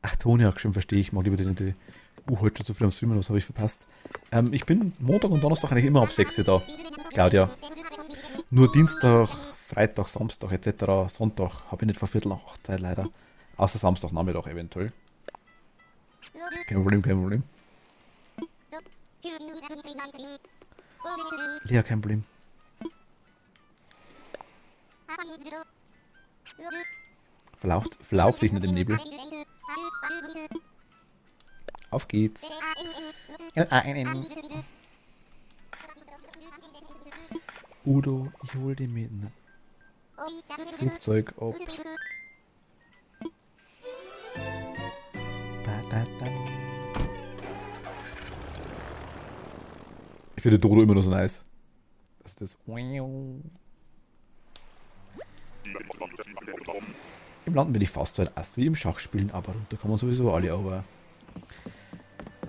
Ach, Toni hat schon, verstehe ich. Mag lieber die heute schon zu viel am Streamen, was habe ich verpasst? Ich bin Montag und Donnerstag eigentlich immer ab 6 Uhr da. Claudia. Nur Dienstag, Freitag, Samstag etc. Sonntag habe ich nicht vor Viertel nach 8 Zeit leider. Außer Samstagnachmittag eventuell. Kein Problem, kein Problem. Ja, kein Problem. Verlauf dich nicht im Nebel. Auf geht's. Udo, ich hol den mit. Flugzeug ab. Ich finde Dodo immer noch so nice. Das ist das. Im Landen bin ich fast so ein Ast wie im Schachspielen, aber runter kann man sowieso alle, aber.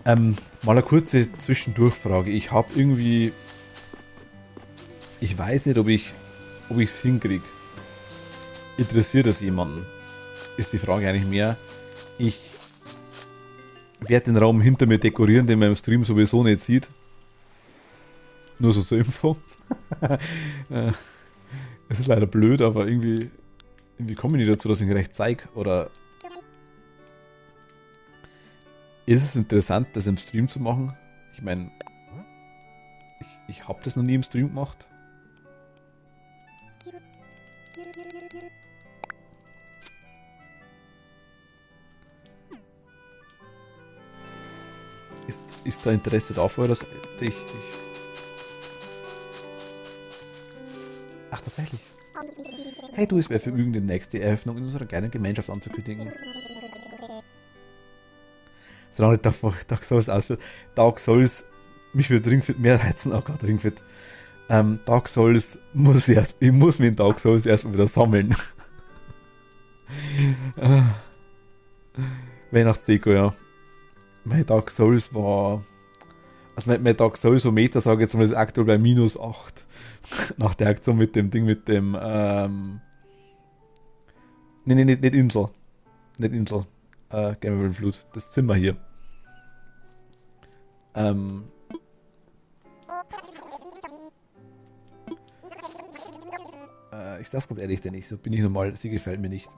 Mal eine kurze Zwischendurchfrage. Ich habe irgendwie. Ich weiß nicht, ob ich es hinkriege. Interessiert das jemanden? Ist die Frage eigentlich mehr. Ich werde den Raum hinter mir dekorieren, den man im Stream sowieso nicht sieht. Nur so zur Info. Es ist leider blöd, aber irgendwie komme ich nicht dazu, dass ich ihn recht zeige. Oder ist es interessant, das im Stream zu machen? Ich meine, ich habe das noch nie im Stream gemacht. Ist da Interesse davor, dass ich... Ach, tatsächlich. Hey du, es wäre Vergnügen, die nächste Eröffnung in unserer kleinen Gemeinschaft anzukündigen. Solange Dark Souls ausführt. Dark Souls, mich würde Ringfit mehr reizen. Oh Gott, Ringfit. Dark Souls ich muss mich in Dark Souls erstmal wieder sammeln. Weihnachtsdeko, ja. Mein Dark Souls war... Also mein Dark Souls so Meter, sage ich jetzt mal, ist aktuell bei -8. Nach der Aktion mit dem Ding, mit dem... nicht Insel. Nicht Insel. Gamerville Flut. Das Zimmer hier. Ich sag's ganz ehrlich, denn so bin ich normal, sie gefällt mir nicht,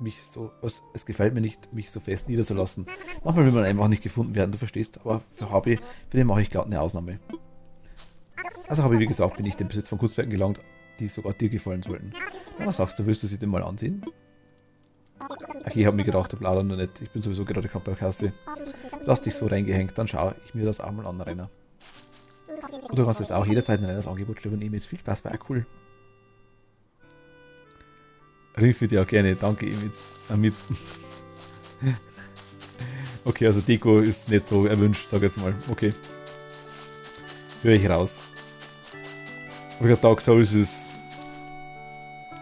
es gefällt mir nicht, mich so fest niederzulassen. Manchmal will man einfach nicht gefunden werden, du verstehst, aber für Hobby, für den mache ich glatt eine Ausnahme. Also habe ich, wie gesagt, bin ich dem Besitz von Kunstwerken gelangt, die sogar dir gefallen sollten. Na, was sagst du, willst du sie denn mal ansehen? Ach, ich habe mir gedacht, der plaudert noch nicht, ich bin sowieso gerade knapp bei der Kasse. Lass dich so reingehängt, dann schaue ich mir das auch mal an, Rainer. Und du kannst jetzt auch jederzeit in Rainers Angebot stimmen, ihm jetzt viel Spaß, war cool. Ringfit, ja gerne, danke Amitz. Okay, also Deko ist nicht so erwünscht, sag jetzt mal. Okay. Höre ich raus. Aber Dark Souls ist...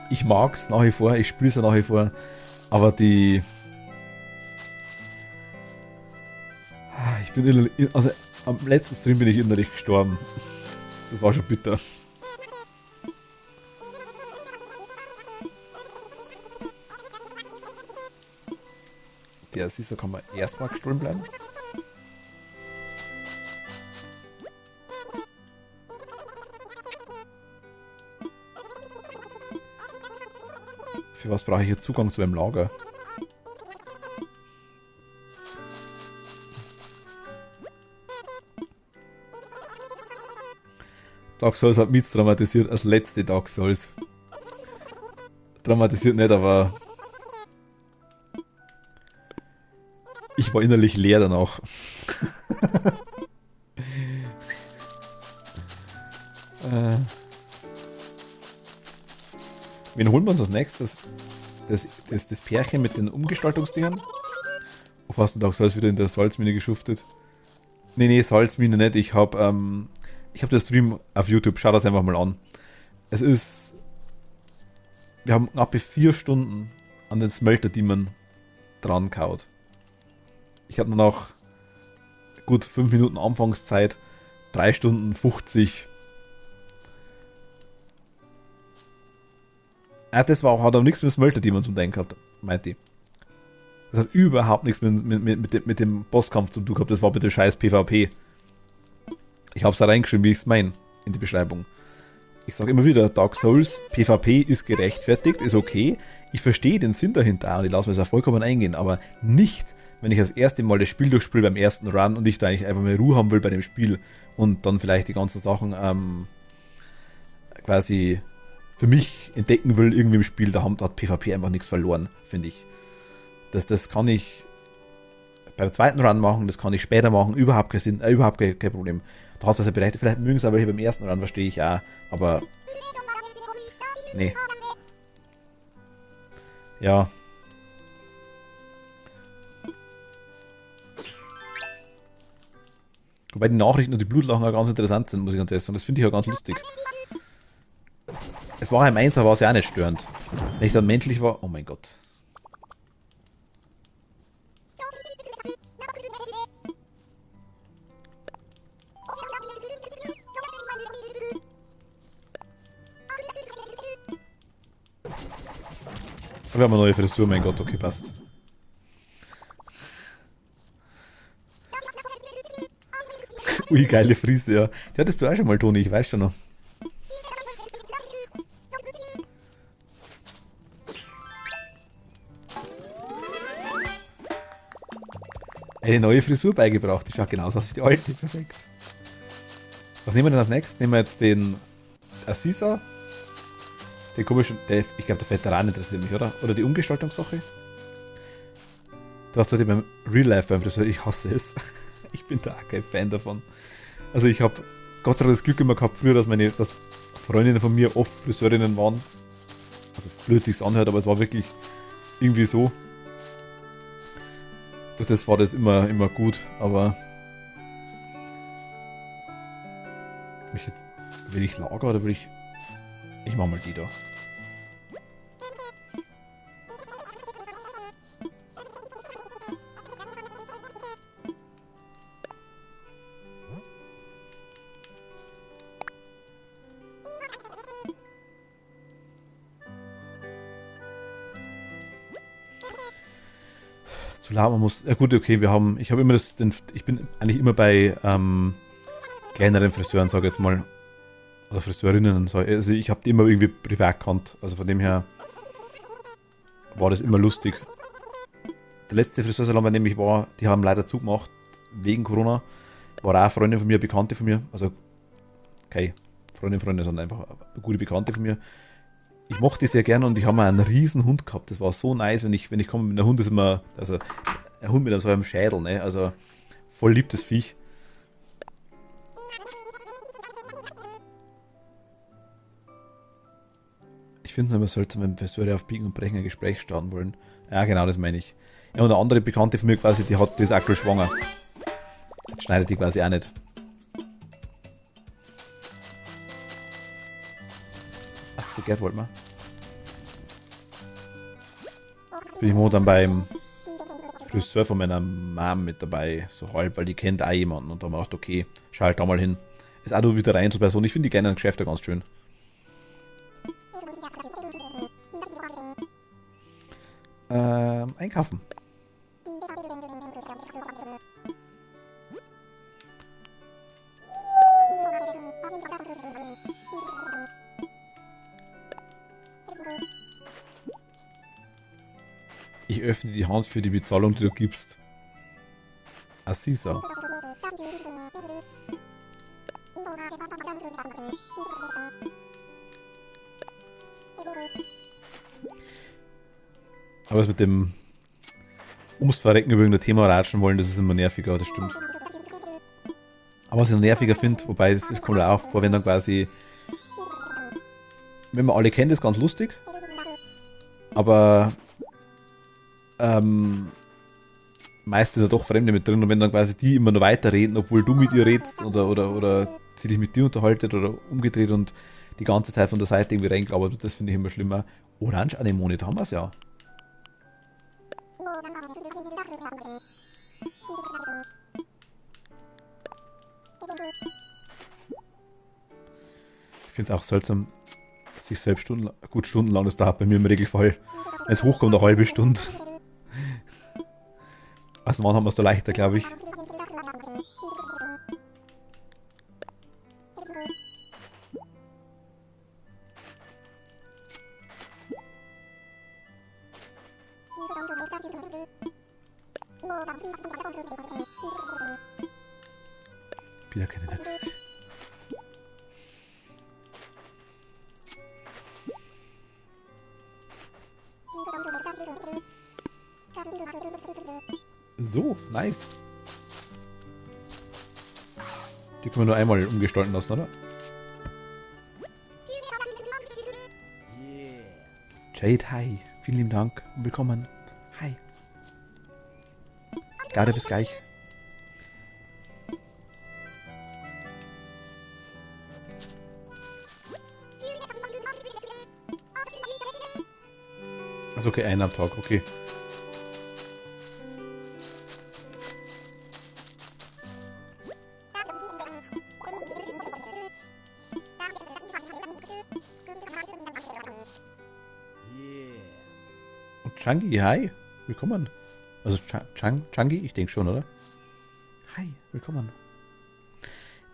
Ich mag's nach wie vor, ich spiele es ja nach wie vor, aber die... bin innerlich, also am letzten Stream bin ich innerlich gestorben. Das war schon bitter. Der Sisa kann man erstmal gestohlen bleiben. Für was brauche ich hier Zugang zu einem Lager? Dark Souls hat mich traumatisiert als letzte Dark Souls. Traumatisiert nicht, aber ich war innerlich leer danach. Wen holen wir uns als nächstes? Das Pärchen mit den Umgestaltungsdingern? Auf hast du Dark Souls wieder in der Salzmine geschuftet? Nee, Salzmine nicht. Ich hab das Stream auf YouTube. Schau das einfach mal an. Es ist... Wir haben knappe 4 Stunden an den Smelter Demon dran gehauen. Ich habe nur noch gut 5 Minuten Anfangszeit, 3 Stunden 50. Das hat aber nichts mit Smelter Demon zu tun gehabt, meinte ich. Das hat überhaupt nichts mit dem Bosskampf zu tun gehabt. Das war mit dem scheiß PvP. Ich hab's da reingeschrieben, wie ich es meine, in die Beschreibung. Ich sage immer wieder, Dark Souls, PvP ist gerechtfertigt, ist okay. Ich verstehe den Sinn dahinter und ich lasse mir das auch vollkommen eingehen, aber nicht, wenn ich das erste Mal das Spiel durchspiele beim ersten Run und ich da eigentlich einfach mehr Ruhe haben will bei dem Spiel und dann vielleicht die ganzen Sachen quasi für mich entdecken will irgendwie im Spiel, da hat PvP einfach nichts verloren, finde ich. Das kann ich beim zweiten Run machen, das kann ich später machen, überhaupt kein Sinn, überhaupt kein Problem. Da hast du das ja berechtigt, vielleicht mögen es aber hier beim ersten Run, verstehe ich auch, aber nee. Ja. Wobei die Nachrichten und die Blutlachen auch ganz interessant sind, muss ich ganz ehrlich sagen. Das finde ich auch ganz lustig. Es war im Einser, war es ja auch nicht störend. Wenn ich dann menschlich war, oh mein Gott. Wir haben eine neue Frisur, mein Gott, okay, passt. Ui, geile Frise, ja. Die hattest du auch schon mal, Toni, ich weiß schon noch. Eine neue Frisur beigebracht, die schaut genauso aus wie die alte, perfekt. Was nehmen wir denn als nächstes? Nehmen wir jetzt den Assisa. Den komischen, ich glaube der Veteran interessiert mich, oder? Oder die Umgestaltungssache? Du hast heute beim Real Life beim Friseur, ich hasse es. Ich bin da auch kein Fan davon. Also ich habe Gott sei Dank das Glück immer gehabt früher, dass Freundinnen von mir oft Friseurinnen waren. Also blöd sich's anhört, aber es war wirklich irgendwie so. Durch das war das immer gut, aber will ich Lager oder will ich... Ich mach mal die da. Zu Lama muss... Ja gut, okay, ich habe immer ich bin eigentlich immer bei kleineren Friseuren, sage ich jetzt mal. Oder Friseurinnen. Also ich habe die immer irgendwie privat gekannt. Also von dem her war das immer lustig. Der letzte Friseursalon, bei dem ich war, die haben leider zugemacht, wegen Corona. War auch eine Freundin von mir, eine Bekannte von mir. Also keine Freundin, sondern einfach eine gute Bekannte von mir. Ich mochte die sehr gerne und ich habe einen riesen Hund gehabt. Das war so nice, wenn ich komme mit einem Hund, ist immer, also ein Hund mit so einem Schädel, ne? Also voll lieb das Viech. Ich finde es immer seltsam, wenn Friseure auf Biegen und Brechen ein Gespräch starten wollen. Ja, genau, das meine ich. Ja, und eine andere Bekannte von mir quasi, die ist aktuell schwanger. Jetzt schneidet die quasi auch nicht. Ach, zu Gerd wollten wir. Jetzt bin ich momentan beim Friseur von meiner Mom mit dabei, so halb, weil die kennt auch jemanden und da haben wir gedacht, okay, schalt da mal hin. Ist auch nur wieder eine Einzelperson. Ich finde die kleinen Geschäfte ganz schön. Einkaufen. Ich öffne die Hand für die Bezahlung, die du gibst. Assisa. Aber das mit dem ums Verrecken über irgendein Thema ratschen wollen, das ist immer nerviger, das stimmt. Aber was ich noch nerviger finde, wobei das kommt ja auch vor, wenn dann quasi, wenn man alle kennt, ist ganz lustig. Aber meist ist ja doch Fremde mit drin und wenn dann quasi die immer noch weiterreden, obwohl du mit ihr redest oder sie dich mit dir unterhaltet oder umgedreht und die ganze Zeit von der Seite irgendwie reingelabert wird, das finde ich immer schlimmer. Orange-Anemone, da haben wir es ja. Ich finde es auch seltsam, sich selbst stundenlang, das dauert bei mir im Regelfall, wenn es hochkommt, eine halbe Stunde. Also wann haben wir es da leichter, glaube ich. Wieder keine Netze. So, nice. Die können wir nur einmal umgestalten lassen, oder? Jade, hi. Vielen lieben Dank und willkommen. Hi. Gerade bis gleich. Also okay, einen am Tag, okay. Und Changi, hi, willkommen. Also Changi, ich denke schon, oder? Hi, willkommen.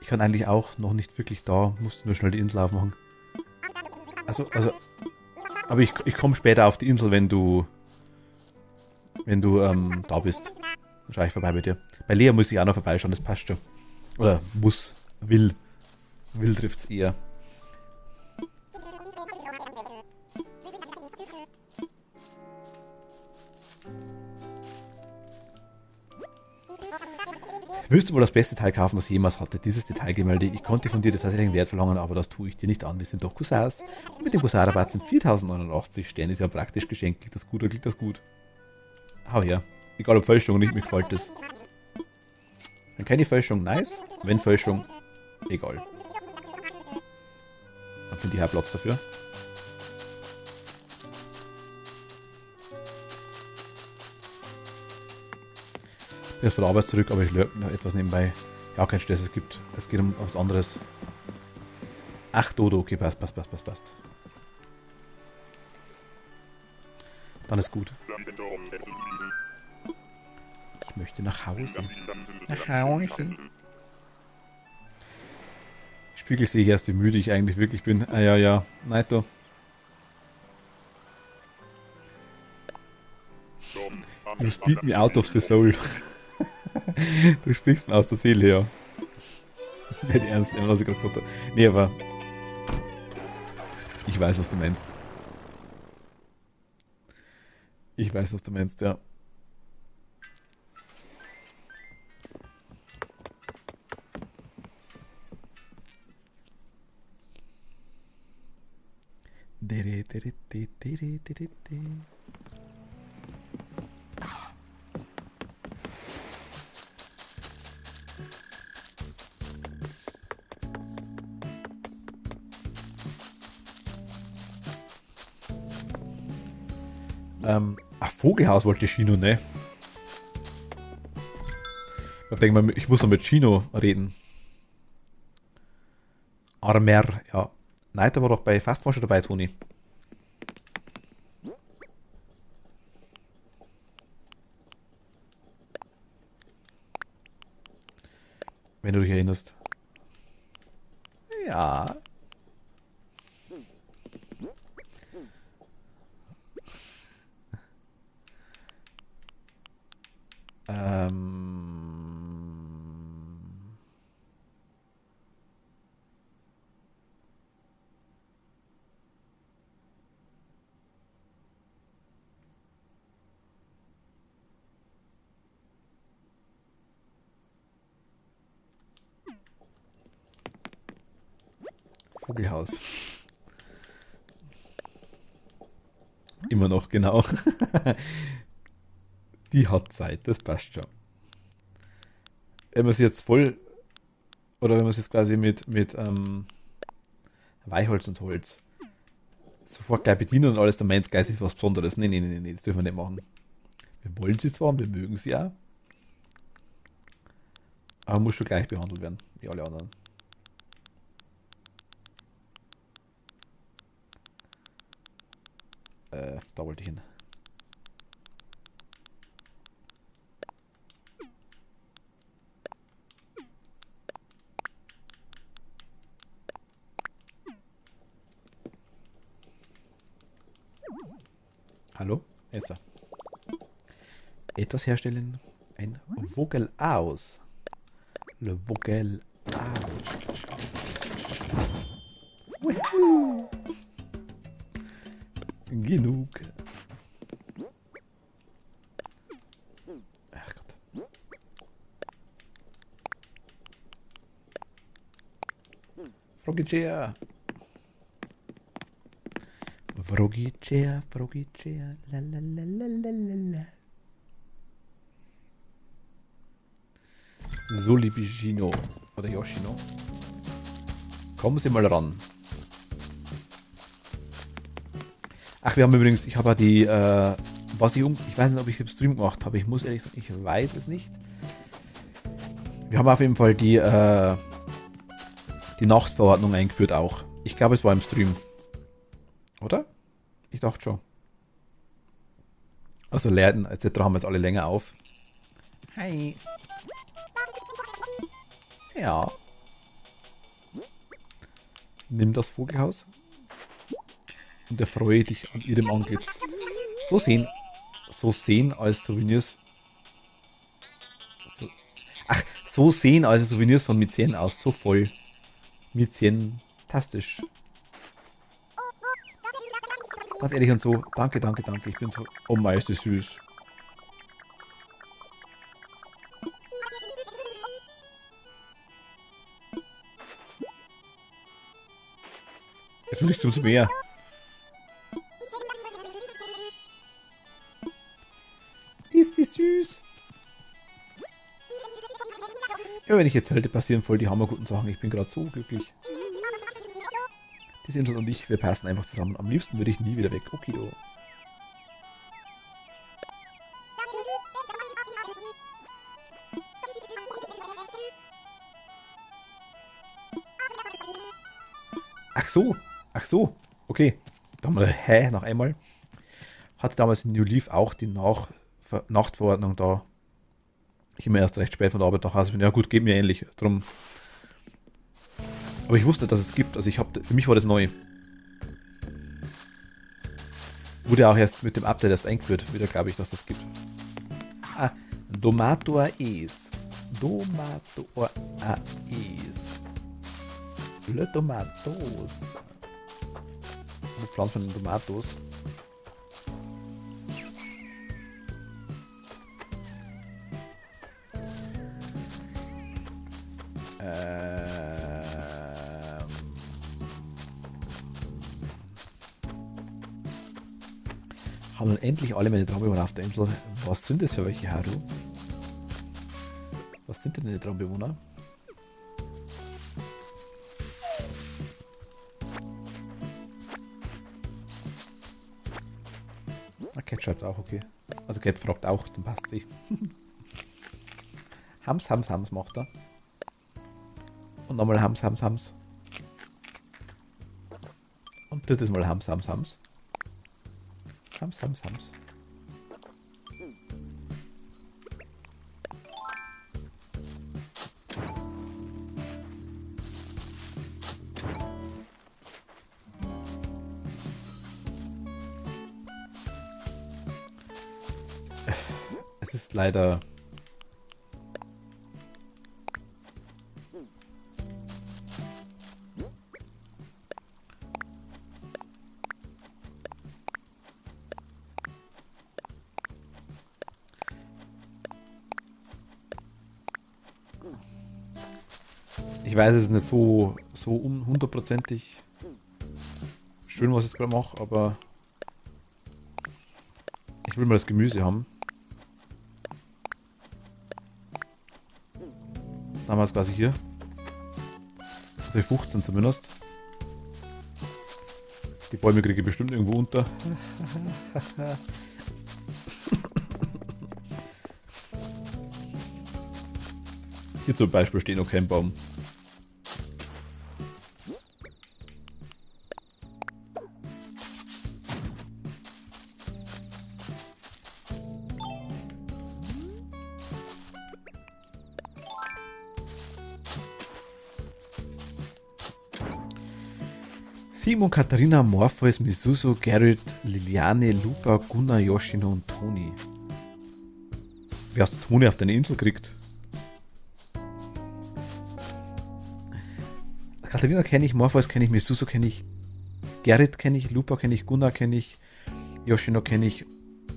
Ich kann eigentlich auch noch nicht wirklich da, musste nur schnell die Insel aufmachen. Also, aber ich komme später auf die Insel, wenn du da bist. Dann schaue ich vorbei bei dir. Bei Lea muss ich auch noch vorbeischauen, das passt schon. Oder muss, will. Will trifft's eher. Willst du wohl das beste Teil kaufen, das ich jemals hatte? Dieses Detailgemälde. Ich konnte von dir den tatsächlichen Wert verlangen, aber das tue ich dir nicht an. Wir sind doch Cousins. Und mit dem Cousin-Rabatt sind 4089 Sterne. Ist ja praktisch geschenkt. Klingt das gut oder klingt das gut? Hau her. Egal ob Fälschung oder nicht, mir gefällt das. Wenn keine Fälschung, nice. Wenn Fälschung, egal. Dann finde ich auch Platz dafür. Ich bin jetzt von der Arbeit zurück, aber ich lurke noch etwas nebenbei. Ja, kein Stress, es geht um was anderes. Ach, Dodo, okay, passt. Dann ist gut. Ich möchte nach Hause. Nach Hause. Spiegel sehe ich erst, wie müde ich eigentlich wirklich bin. Ah ja, Naito. You speak me out of the soul. Du sprichst mir aus der Seele her. Nicht ernst nehmen, was ich gerade gesagt habe. Nee, aber ich weiß, was du meinst. Ich weiß, was du meinst, ja. Ach, Vogelhaus wollte Shino, ne? Ich denke mal, ich muss noch mit Chino reden. Armer, ja. Nein, der war doch bei Fastmotion dabei, Toni. Wenn du dich erinnerst. Ja. Ähm. Vogelhaus. Immer noch, genau. Die hat Zeit, das passt schon. Wenn man es jetzt voll, oder wenn man es jetzt quasi mit Weichholz und Holz sofort gleich bedienen und alles, dann meint Geist ist was Besonderes. Nee, nee, nee, nee, das dürfen wir nicht machen. Wir wollen sie zwar und wir mögen sie auch, aber muss schon gleich behandelt werden, wie alle anderen. Da wollte ich hin. Hallo? Jetzt. Etwas herstellen. Ein Vogel aus. Le Vogel aus. Wuhu. Genug. Ach Gott. Frogicea. Frogicea, Frogicea, la la la la la la la. So, liebe Gino oder Yoshino, kommen Sie mal ran. Ach, wir haben übrigens, ich habe ja die, ich weiß nicht, ob ich es im Stream gemacht habe, ich muss ehrlich sagen, ich weiß es nicht. Wir haben auf jeden Fall die Nachtverordnung eingeführt auch. Ich glaube, es war im Stream. Oder? Ich dachte schon. Also Läden etc. haben jetzt alle länger auf. Hi. Ja. Nimm das Vogelhaus und erfreue dich an ihrem Antlitz. So sehen als Souvenirs. So sehen also Souvenirs von Mizien aus. So voll. Mizien. Fantastisch. Ganz ehrlich und so. Danke, danke, danke. Ich bin so. Oh mein, ist das süß. Jetzt will ich zu mehr. Ist die süß? Ja, wenn ich erzählte, passieren voll die hammerguten Sachen. Ich bin gerade so glücklich. Die Insel und ich, wir passen einfach zusammen. Am liebsten würde ich nie wieder weg. Okay, oh. Ach so. Okay. Dann mal, noch einmal. Hatte damals in New Leaf auch die Nachtverordnung da. Ich immer erst recht spät von der Arbeit nach Hause bin. Ja gut, geht mir ähnlich. Drum. Aber ich wusste, dass es gibt. Also für mich war das neu. Wurde auch erst mit dem Update erst eingeführt. Wieder glaube ich, dass das gibt. Ah, Domator Ace. Domator Ace. Le Tomatos. Wo pflanzt man den Tomatos? Haben nun endlich alle meine Traumbewohner auf der Insel. Was sind das für welche, Haru? Was sind denn die Traumbewohner? Cat schreibt auch, okay. Also Cat fragt auch, dann passt sie. Hams, Hams, Hams macht er. Und nochmal Hams, Hams, Hams. Und drittes Mal Hams, Hams, Hams. Hams, Hams, Hams. Es ist leider... Ich weiß, es ist nicht so hundertprozentig schön, was ich jetzt gerade mache, aber ich will mal das Gemüse haben. Dann haben wir es quasi hier. Also 15 zumindest. Die Bäume kriege ich bestimmt irgendwo unter. Hier zum Beispiel steht noch kein Baum. Simon, Katharina, Morpheus, Misuso, Gerrit, Liliane, Lupa, Gunnar, Yoshino und Toni. Wie hast du Toni auf deine Insel gekriegt? Katharina kenne ich, Morpheus kenne ich, Misuso kenne ich, Gerrit kenne ich, Lupa kenne ich, Gunnar kenne ich, Yoshino kenne ich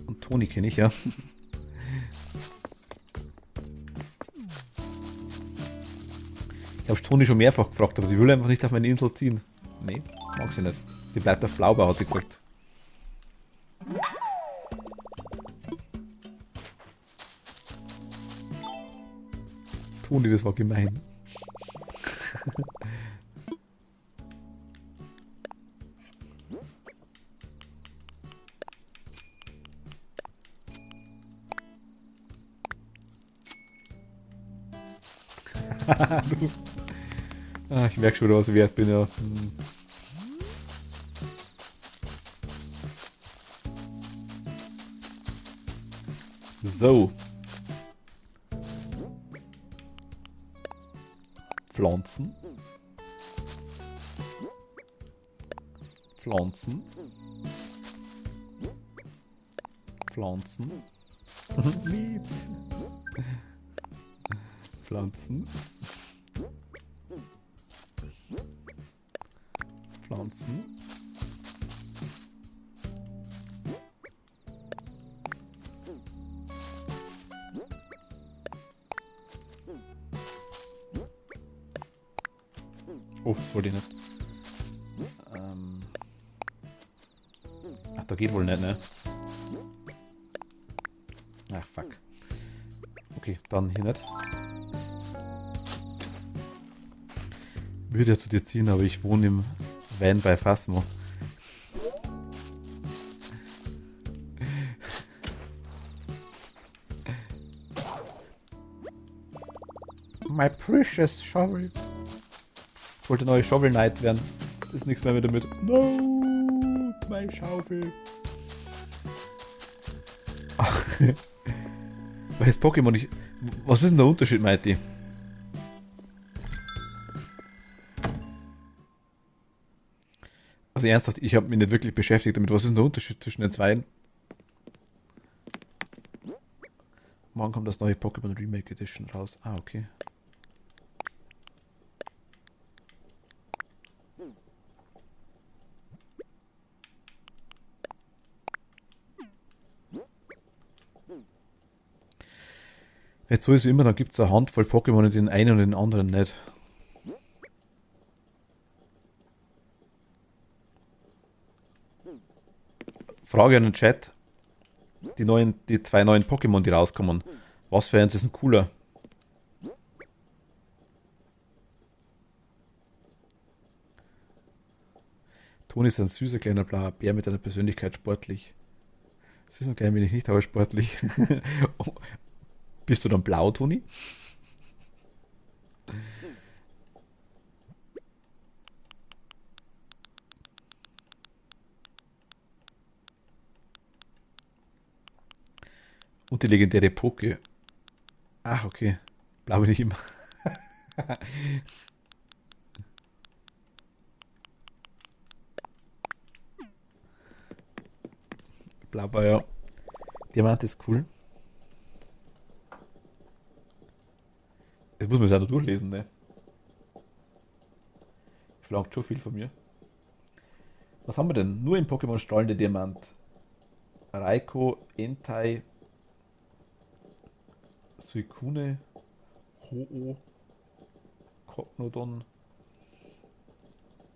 und Toni kenne ich, ja. Ich habe Toni schon mehrfach gefragt, aber sie will einfach nicht auf meine Insel ziehen. Nee, mag sie nicht. Sie bleibt auf Blaubau, hat sie gesagt. Toni, das war gemein. Ich merke schon, was ich wert bin, ja. So. Pflanzen. Pflanzen. Pflanzen. Lied. Pflanzen. Pflanzen. Oh, das wollte ich nicht. Ach, da geht wohl nicht, ne? Ach, fuck. Okay, dann hier nicht. Würde ja zu dir ziehen, aber ich wohne im Van bei Phasmo. My precious shovel. Ich wollte neue Shovel Knight werden. Das ist nichts mehr damit. No, mein Schaufel. Ach, welches Pokémon ich... Was ist denn der Unterschied, Mighty? Also ernsthaft, ich habe mich nicht wirklich beschäftigt damit. Was ist denn der Unterschied zwischen den zwei? Morgen kommt das neue Pokémon Remake Edition raus. Ah, okay. Jetzt so ist es immer, dann gibt es eine Handvoll Pokémon in den einen und den anderen nicht. Frage an den Chat. Die zwei neuen Pokémon, die rauskommen. Was für eins ist ein cooler? Toni ist ein süßer kleiner blauer Bär mit einer Persönlichkeit sportlich. Süß und klein bin ich nicht, aber sportlich. Bist du dann blau, Toni? Und die legendäre Poke. Ach, okay. Glaube nicht immer. Blauber, ja. Diamant ist cool. Jetzt muss man es ja noch durchlesen, ne? Verlangt schon viel von mir. Was haben wir denn? Nur im Pokémon strahlende Diamant. Raikou, Entei, Suicune, Ho-Oh, Kognodon,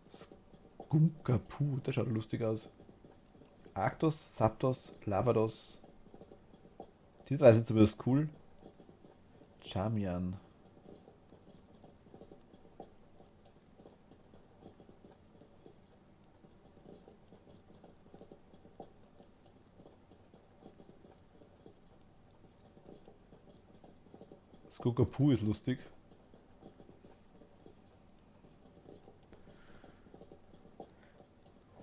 Skunkapu, der schaut lustig aus. Arctos, Zapdos, Lavados. Die drei sind zumindest cool. Charmian. Skunkapu ist lustig.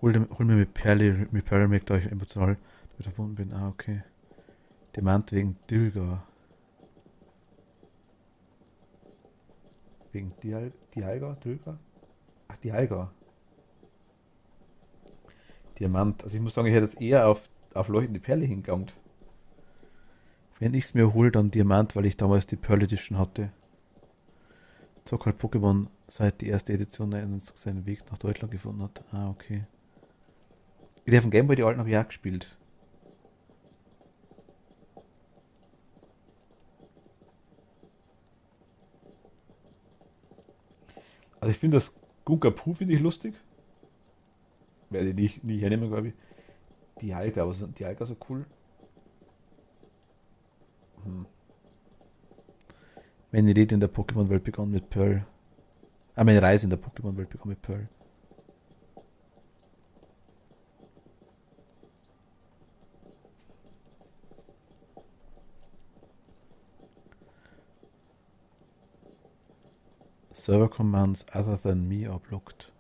Hol mir mit Perle, da ich emotional damit verbunden bin. Ah, okay. Demand wegen Dilga. Wegen Dialga? Dilga? Ach, Dialga. Diamant. Also ich muss sagen, ich hätte jetzt eher auf leuchtende Perle hingelangt. Wenn ich es mir hole, dann Diamant, weil ich damals die Pearl Edition hatte. Zock halt Pokémon seit die erste Edition seinen Weg nach Deutschland gefunden hat. Ah, okay. Ich habe auf dem Gameboy die alten habe ich auch gespielt. Also ich finde das Gunkapu finde ich lustig. Werde ich nie hernehmen, glaube ich. Die Alga, was sind die Alga so cool? Hm. Meine Rede in der Pokémon-Welt begann mit Pearl. Ah, meine Reise in der Pokémon-Welt begann mit Pearl. Server commands other than me are blocked.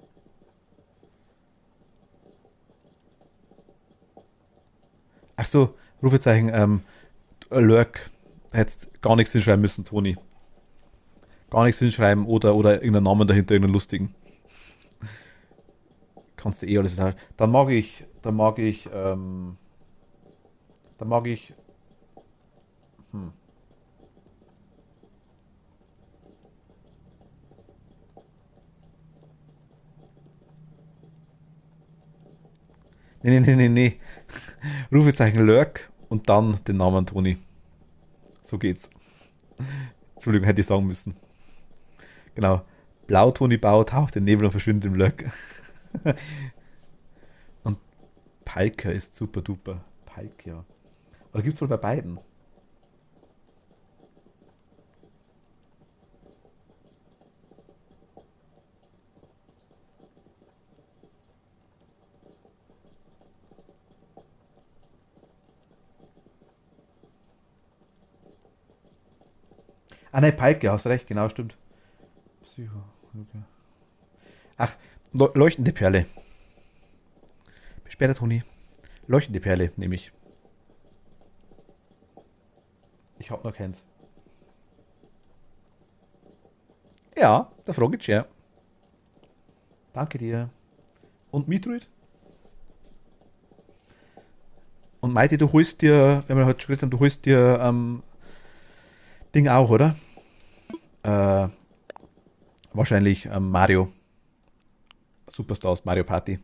Ach so, Rufezeichen, Lurk. Hättest gar nichts hinschreiben müssen, Toni. Gar nichts hinschreiben oder irgendeinen Namen dahinter, irgendeinen lustigen. Kannst du eh alles sagen. Dann mag ich, hm. Nee. Rufezeichen Lurk und dann den Namen Toni. So geht's. Entschuldigung, hätte ich sagen müssen. Genau. Blau Toni Bau taucht den Nebel und verschwindet im Lurk. Und Palkia ist super duper. Palkia. Oder gibt's wohl bei beiden? Ah ne, Palkia, hast recht, genau, stimmt. Psycho. Okay. Ach, leuchtende Perle. Bis später, Toni. Leuchtende Perle, nehme ich. Ich hab noch keins. Ja, der Frogitsch, ja. Danke dir. Und Mitruid? Und Maite, du holst dir, wenn wir heute schon geredet haben, du holst dir Ding auch, oder? Äh, wahrscheinlich Mario. Superstars, Mario Party.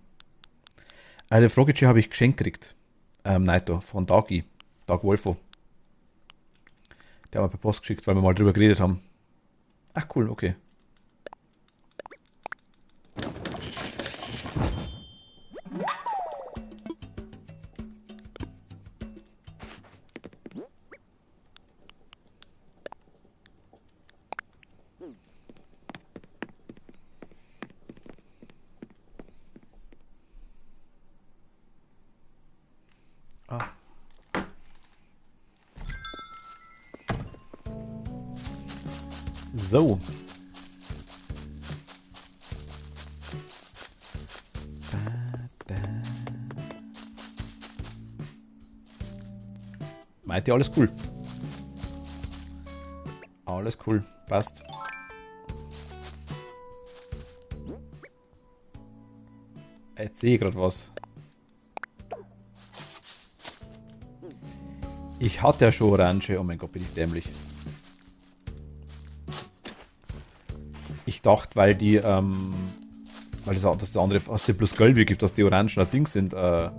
Den Frogitsch habe ich geschenkt gekriegt. Naito, von Dagi. Dag Wolfo. Der hat mir per Post geschickt, weil wir mal drüber geredet haben. Ach cool, okay. Ah, so. Meinte, Meint ihr alles cool? Alles cool. Passt. Jetzt sehe ich gerade was. Ich hatte ja schon Orange. Oh mein Gott, bin ich dämlich. Ich dachte, weil die, weil das andere fast plus Gelbe gibt, dass die Orangen ein Ding sind, ja,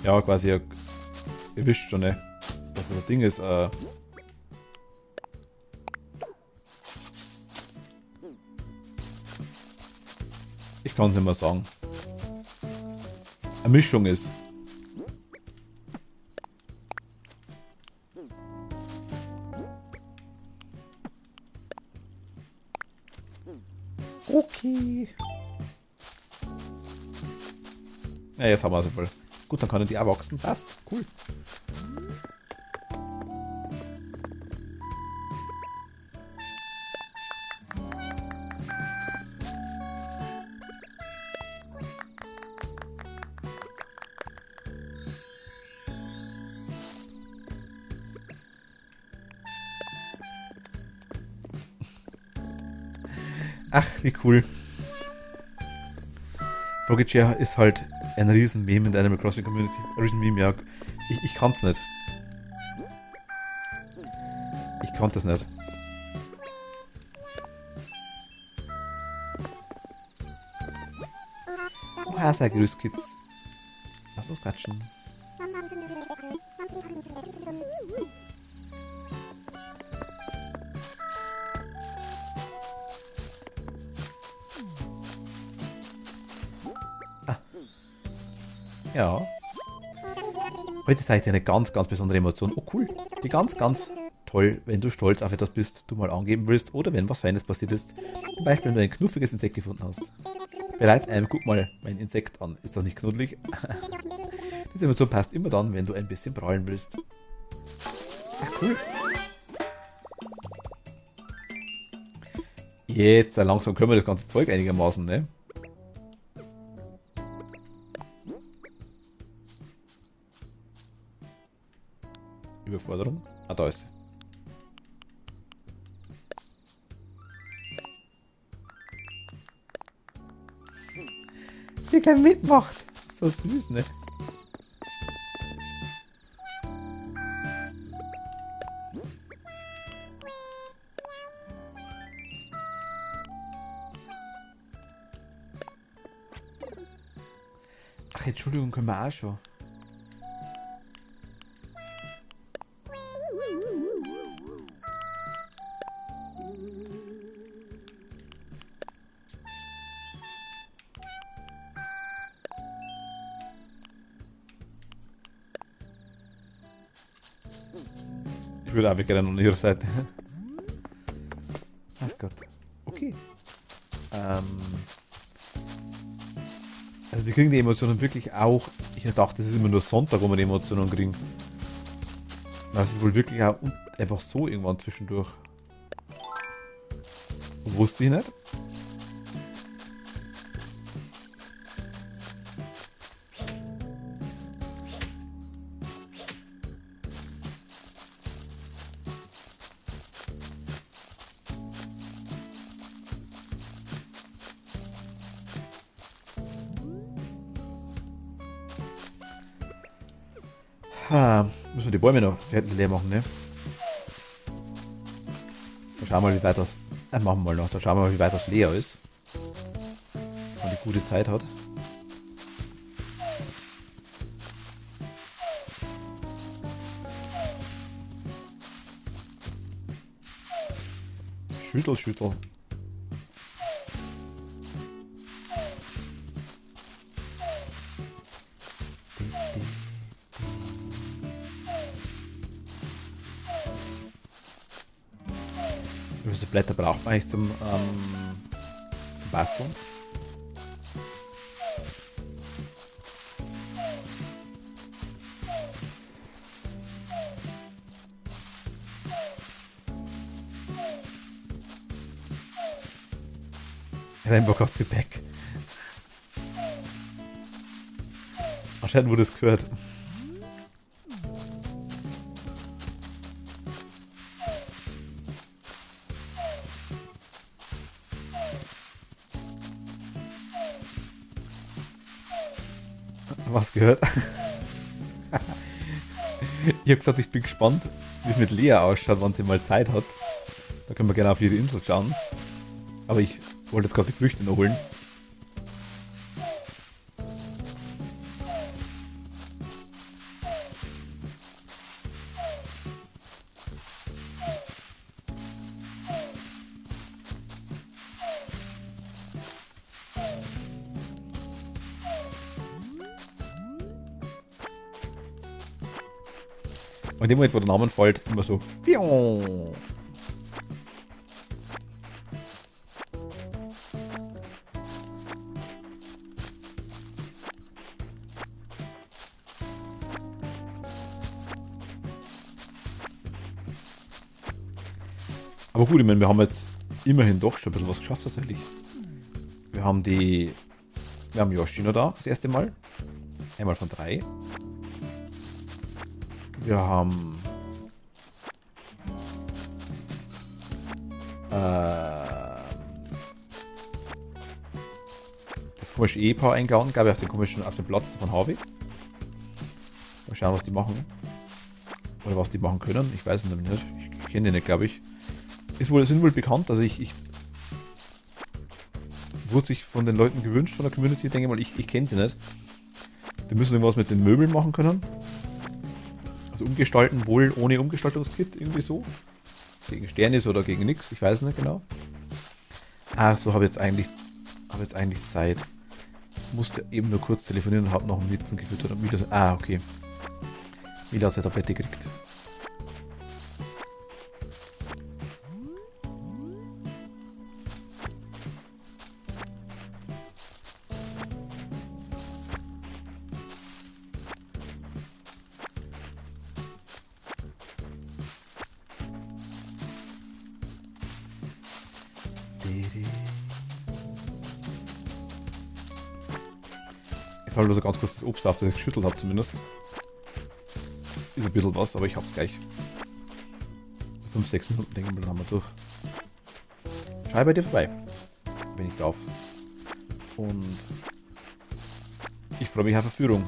quasi, ihr wisst schon, ne? Dass das ein Ding ist, ich kann es nicht mehr sagen. Eine Mischung ist. Okay. Ja, jetzt haben wir so voll. Gut, dann können die auch wachsen. Passt. Cool. Ach, wie cool. Froggy ist halt ein Riesen-Meme in der Animal Crossing Community. Ein Riesen-Meme, ja. Ich kann's nicht. Ich konnte es nicht. Oh, sehr grüß, Kids. Lass uns quatschen. Ja. Heute zeige ich dir eine ganz, ganz besondere Emotion. Oh cool. Die ganz, ganz toll, wenn du stolz auf etwas bist, du mal angeben willst oder wenn was Feines passiert ist. Zum Beispiel, wenn du ein knuffiges Insekt gefunden hast. Bereit? Guck mal mein Insekt an. Ist das nicht knuddelig? Diese Emotion passt immer dann, wenn du ein bisschen prahlen willst. Ach cool. Jetzt, langsam können wir das ganze Zeug einigermaßen, ne? Überforderung? Ah, da ist sie. Die gleich mitmacht. So süß, ne? Ach, Entschuldigung, können wir auch schon. Ich würde auch gerne an ihrer Seite. Ach Gott. Okay. Also wir kriegen die Emotionen wirklich auch. Ich dachte, es ist immer nur Sonntag, wo wir die Emotionen kriegen. Das ist wohl wirklich auch einfach so irgendwann zwischendurch. Wusste ich nicht. Müssen wir die Bäume noch fertig leer machen, ne? Dann schauen wir mal, wie weit das. Machen wir mal noch. Dann schauen wir mal, wie weit das leer ist. Wenn man die gute Zeit hat. Schüttel, schüttel. Wie viele Blätter braucht man eigentlich zum Basteln? Rainbow got sie back. Anscheinend wurde es gehört. Was gehört? Ich habe gesagt, ich bin gespannt, wie es mit Lea ausschaut, wann sie mal Zeit hat. Da können wir gerne auf ihre Insel schauen. Aber ich wollte jetzt gerade die Früchte noch holen. Und in dem Moment, wo der Name fällt, immer so. Fiong. Aber gut, ich meine, wir haben jetzt immerhin doch schon ein bisschen was geschafft tatsächlich. Wir haben Yoshi noch da, das erste Mal. Einmal von 3. Wir haben das komische Ehepaar eingeladen, glaube ich, auf den Platz von Harvey. Mal schauen, was die machen. Oder was die machen können. Ich weiß es nämlich nicht. Ich kenne die nicht, glaube ich. Sind wohl bekannt. Also ich wurde sich von den Leuten gewünscht, von der Community, denke ich mal. Ich kenne sie nicht. Die müssen irgendwas mit den Möbeln machen können. Also umgestalten, wohl ohne Umgestaltungskit, irgendwie so. Gegen Sternis oder gegen nix, ich weiß nicht genau. Ach so, habe jetzt eigentlich Zeit. Musste eben nur kurz telefonieren und habe noch einen Witzen gefüttert. Und okay. Mila hat seine Tablette gekriegt. Ich soll also ganz kurz das Obst auf, das ich geschüttelt habe zumindest. Ist ein bisschen was, aber ich hab's gleich. So 5-6 Minuten, denke ich mal, dann haben wir durch. Schau bei dir vorbei, wenn ich darf. Und ich freue mich auf eine Führung.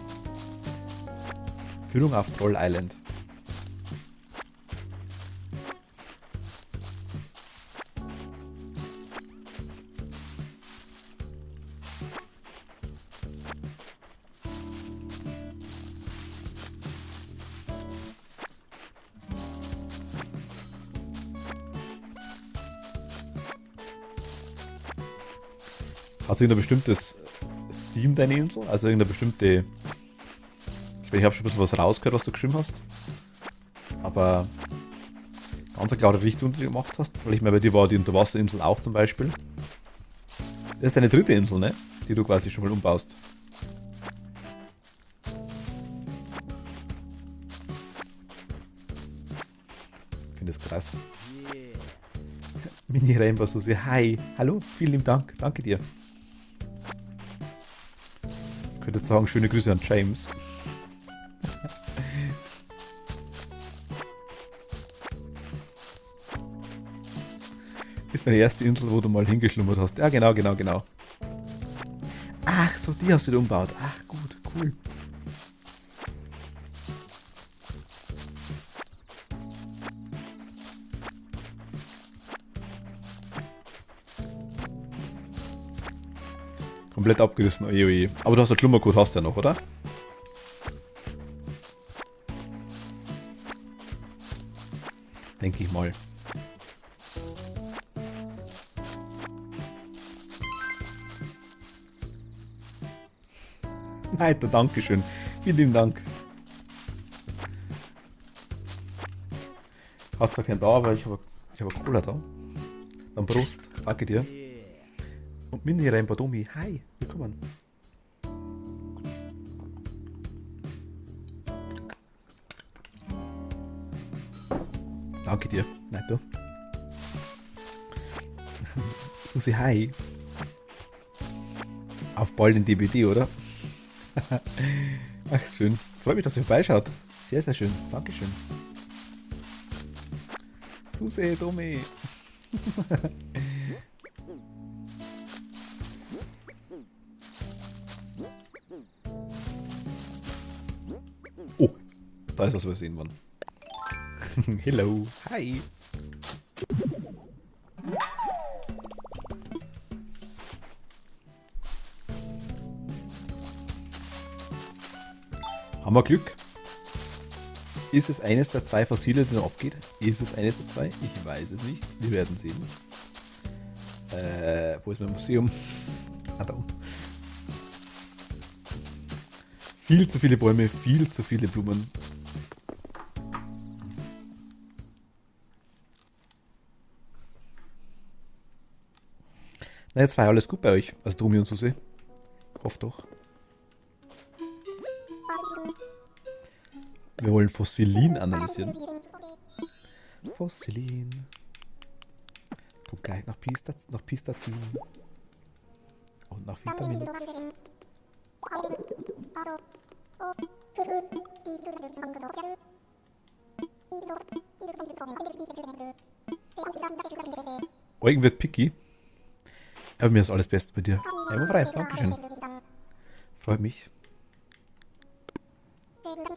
Führung auf Troll Island. Hast du irgendein bestimmtes Theme, deine Insel? Also irgendeine bestimmte... Ich habe schon ein bisschen was rausgehört, was du geschrieben hast. Aber ganz eine klare Richtung, die du gemacht hast. Weil ich meine, bei dir war die Unterwasserinsel auch zum Beispiel. Das ist deine dritte Insel, ne? Die du quasi schon mal umbaust. Ich finde das krass. Mini Rainbow Susi, hi. Hallo, vielen lieben Dank. Danke dir. Ich könnte jetzt sagen, schöne Grüße an James. Ist meine erste Insel, wo du mal hingeschlummert hast. Ja, genau. Ach, so, die hast du umgebaut. Ach, gut, cool. Komplett abgerissen, oje. Aber du hast den Schlummercode, hast du ja noch, oder? Denke ich mal. Nein, Dankeschön. Vielen lieben Dank. Hast zwar keinen da, aber ich habe Cola da. Dann Prost. Danke dir. Und Mini Rainbow Domi. Hi, willkommen. Danke dir. Netto. Susi, hi. Auf bald in DBD, oder? Ach, schön. Freut mich, dass ihr vorbeischaut. Sehr, sehr schön. Dankeschön. Susi, Domi. Da ist was übersehen worden. Hello. Hi. Haben wir Glück? Ist es eines der zwei Fossile, die noch abgeht? Ist es eines der zwei? Ich weiß es nicht. Wir werden sehen. Wo ist mein Museum? Ah, da oben. Viel zu viele Bäume, viel zu viele Blumen. Na, jetzt war ja alles gut bei euch. Also Domi und Susi. Hoffe doch. Wir wollen Fossilien analysieren. Fossilien. Kommt gleich nach Pistazin. Und nach Vitamins. Eugen wird picky. Aber mir ist alles Beste bei dir. Einmal frei, Dankeschön. Freut mich.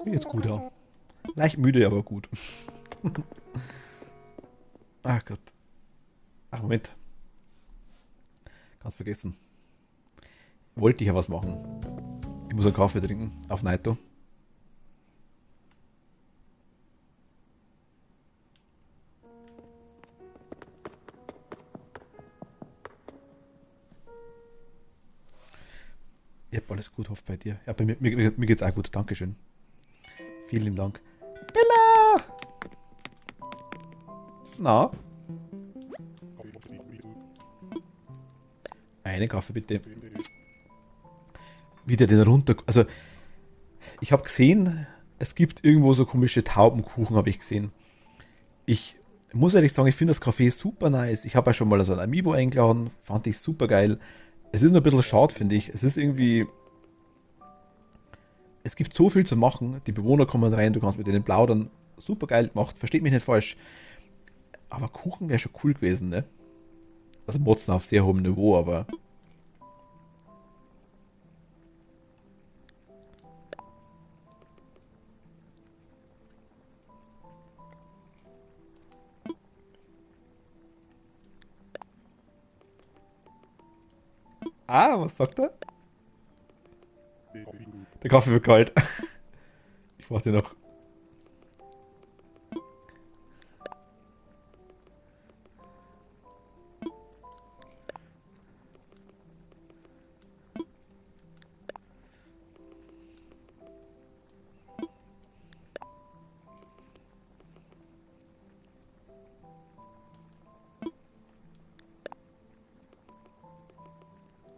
Mir geht's gut, ja. Leicht müde, aber gut. Ach Gott. Ach, Moment. Ganz vergessen. Wollte ich ja was machen. Ich muss einen Kaffee trinken. Auf Naito. Ich hab alles gut, hoffe bei dir. Ja, bei mir geht's auch gut. Dankeschön. Vielen lieben Dank. Bella! Na? Einen Kaffee bitte. Wie der den runter... Also, ich habe gesehen, es gibt irgendwo so komische Taubenkuchen, habe ich gesehen. Ich muss ehrlich sagen, ich finde das Café super nice. Ich habe ja schon mal so ein Amiibo eingeladen. Fand ich super geil. Es ist nur ein bisschen schade, finde ich. Es ist irgendwie... Es gibt so viel zu machen. Die Bewohner kommen rein, du kannst mit denen plaudern. Super geil gemacht. Versteht mich nicht falsch. Aber Kuchen wäre schon cool gewesen, ne? Also Motzen auf sehr hohem Niveau, aber... Ah, was sagt er? Der Kaffee wird kalt. Ich warte noch.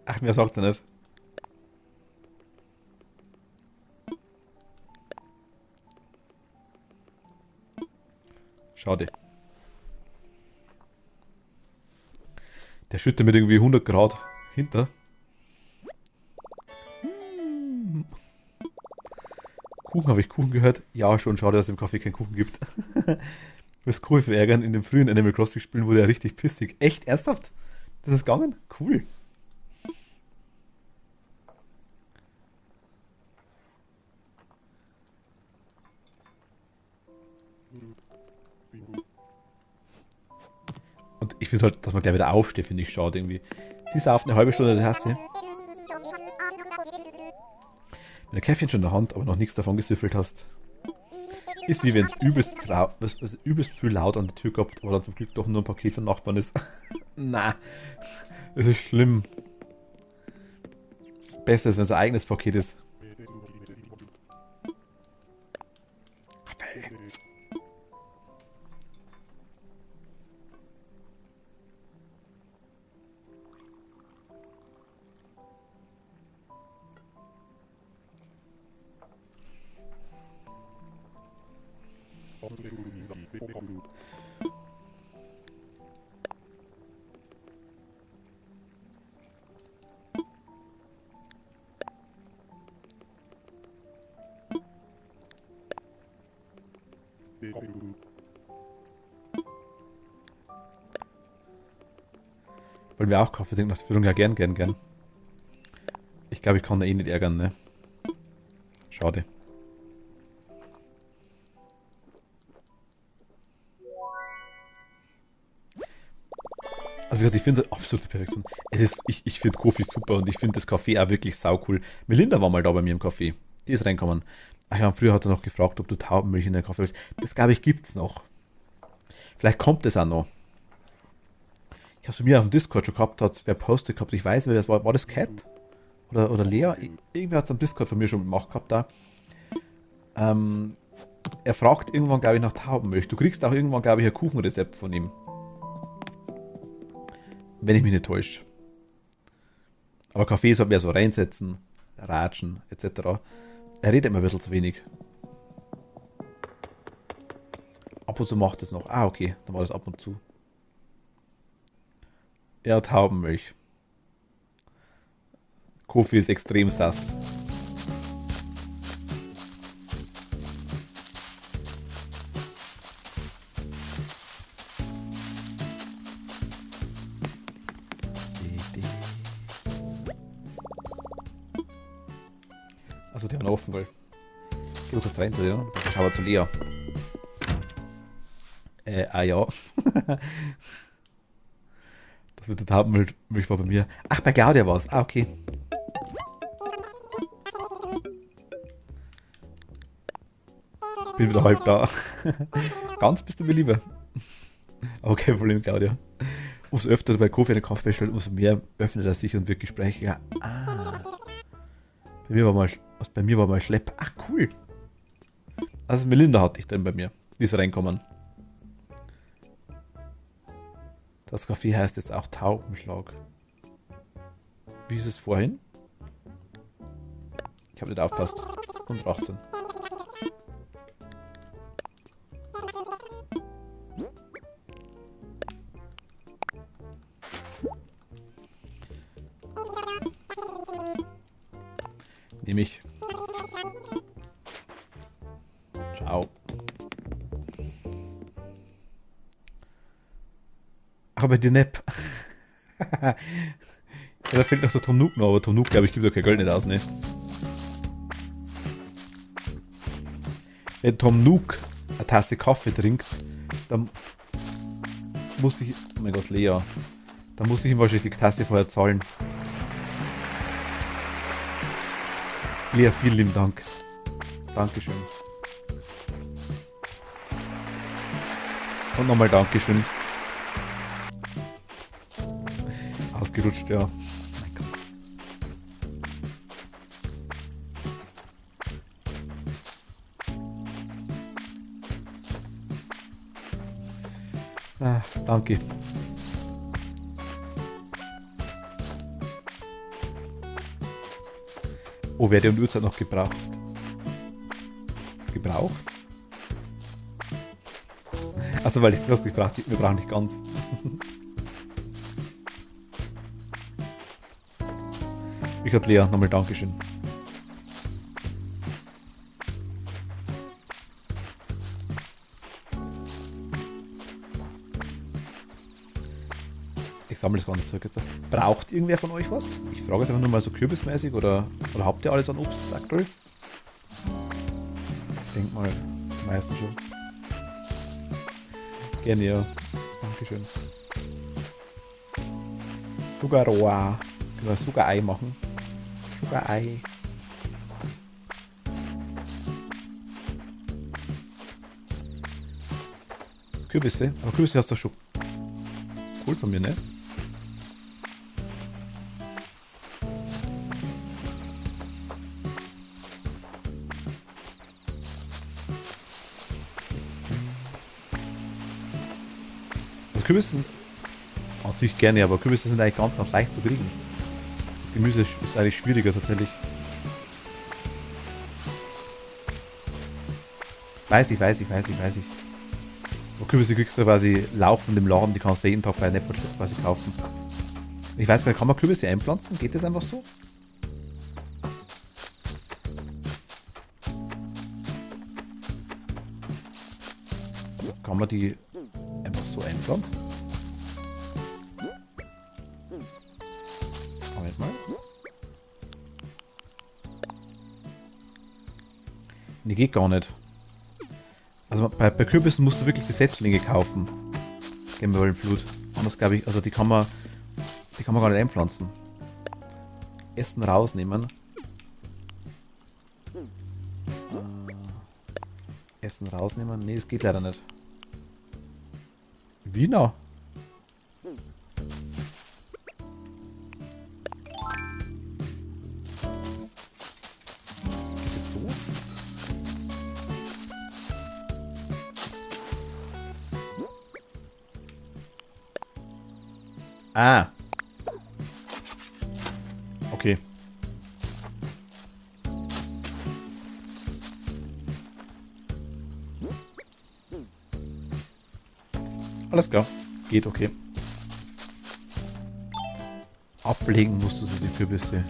Ach, mehr sagt er nicht. Schade. Der schüttet mit irgendwie 100 Grad hinter. Kuchen, habe ich Kuchen gehört? Ja, schon schade, dass es im Kaffee keinen Kuchen gibt. Du wirst Kohl verärgern. In dem frühen Animal Crossing Spielen wurde er richtig pissig. Echt? Ernsthaft? Das ist gegangen? Cool. Und ich finde halt, dass man gleich wieder aufsteht, finde ich schade irgendwie. Sie sauft eine halbe Stunde der Tasse. Mit einem Käffchen schon in der Hand, aber noch nichts davon gesüffelt hast. Ist wie wenn es übelst viel laut an der Tür klopft, aber dann zum Glück doch nur ein Paket von Nachbarn ist. Na, das ist schlimm. Besser ist, wenn es ein eigenes Paket ist. Wollen wir auch Kaffee trinken nach der Führung? Ja, gern. Ich glaube, ich kann da eh nicht ärgern, ne? Schade. Also wie gesagt, ich finde es absolute Perfektion. Ich finde Kofi super und ich finde das Café auch wirklich saucool. Melinda war mal da bei mir im Café. Die ist reingekommen. Ach ja, und früher hat er noch gefragt, ob du Taubenmilch in den Kaffee willst. Das glaube ich gibt's noch. Vielleicht kommt es auch noch. Ich habe es bei mir auf dem Discord schon gehabt, hat wer postet gehabt. Ich weiß nicht, wer das war. War das Cat? Oder Lea? Irgendwer hat es am Discord von mir schon gemacht gehabt da. Ähm, Er fragt irgendwann, glaube ich, nach Taubenmilch. Du kriegst auch irgendwann, glaube ich, ein Kuchenrezept von ihm. Wenn ich mich nicht täusche. Aber Kaffee soll mehr so reinsetzen, ratschen, etc. Er redet immer ein bisschen zu wenig. Ab und zu macht es noch. Ah, okay, dann war das ab und zu. Ja, Taubenmilch. Kofi ist extrem sass. Also die haben offen, weil. Geh mal kurz rein zu dir, ne? Dann schauen wir zu Lea. Ja. Das mit der Taubenmilch war bei mir. Ach, bei Claudia war es. Ah, okay. Bin wieder halb da. Ganz bist du mir lieber. Aber kein Problem, Claudia. Umso öfter du bei Kofi einen Kaffee bestellt, umso mehr öffnet er sich und wird gesprächiger. Ah. Bei mir war mal Schlepp. Ach, cool. Also Melinda hatte ich dann bei mir. Die ist reinkommen. Das Kaffee heißt jetzt auch Taubenschlag. Wie ist es vorhin? Ich habe nicht aufgepasst. 118. Nehme ich. Ciao. Aber die Nepp. Ja, da fehlt noch so Tom Nook noch, aber Tom Nook, glaube ich, gibt doch kein Geld nicht aus, ne? Wenn Tom Nook eine Tasse Kaffee trinkt, dann muss ich. Oh mein Gott, Lea. Dann muss ich ihm wahrscheinlich die Tasse vorher zahlen. Lea, vielen lieben Dank. Dankeschön. Und nochmal Dankeschön. Ausgerutscht, ja. Mein Gott. Ah, danke. Oh, wer die um die Uhrzeit noch gebraucht? Gebraucht? Also weil ich dachte, wir brauchen nicht ganz. Ich hatte Lea, nochmal Dankeschön. Ich sammle das ganze Zeug jetzt. Braucht irgendwer von euch was? Ich frage jetzt einfach nur mal so kürbismäßig oder habt ihr alles an Obst aktuell? Ich denke mal, meistens schon. Gerne, ja. Dankeschön. Sugarroa. Können wir Sugar-Ei machen? Sugar-Ei. Kürbisse? Aber Kürbisse hast du schon. Cool von mir, ne? Also Kürbisse sind an sich gerne, aber Kürbisse sind eigentlich ganz, ganz leicht zu kriegen. Das Gemüse ist eigentlich schwieriger tatsächlich. Weiß ich. Aber Kürbisse kriegst du quasi laufend im Laden, die kannst du jeden Tag bei Network quasi kaufen. Ich weiß gar nicht, kann man Kürbisse einpflanzen? Geht das einfach so? Also kann man die einfach so einpflanzen? Moment mal. Nee, geht gar nicht. Also bei Kürbissen musst du wirklich die Setzlinge kaufen. Gehen wir in Flut. Anders glaube ich, also die kann man gar nicht einpflanzen. Essen rausnehmen. Essen rausnehmen? Nee, es geht leider nicht. Wiener? Geht es so? Ah. Okay. Alles klar. Geht, okay. Ablegen musst du so die Kürbisse.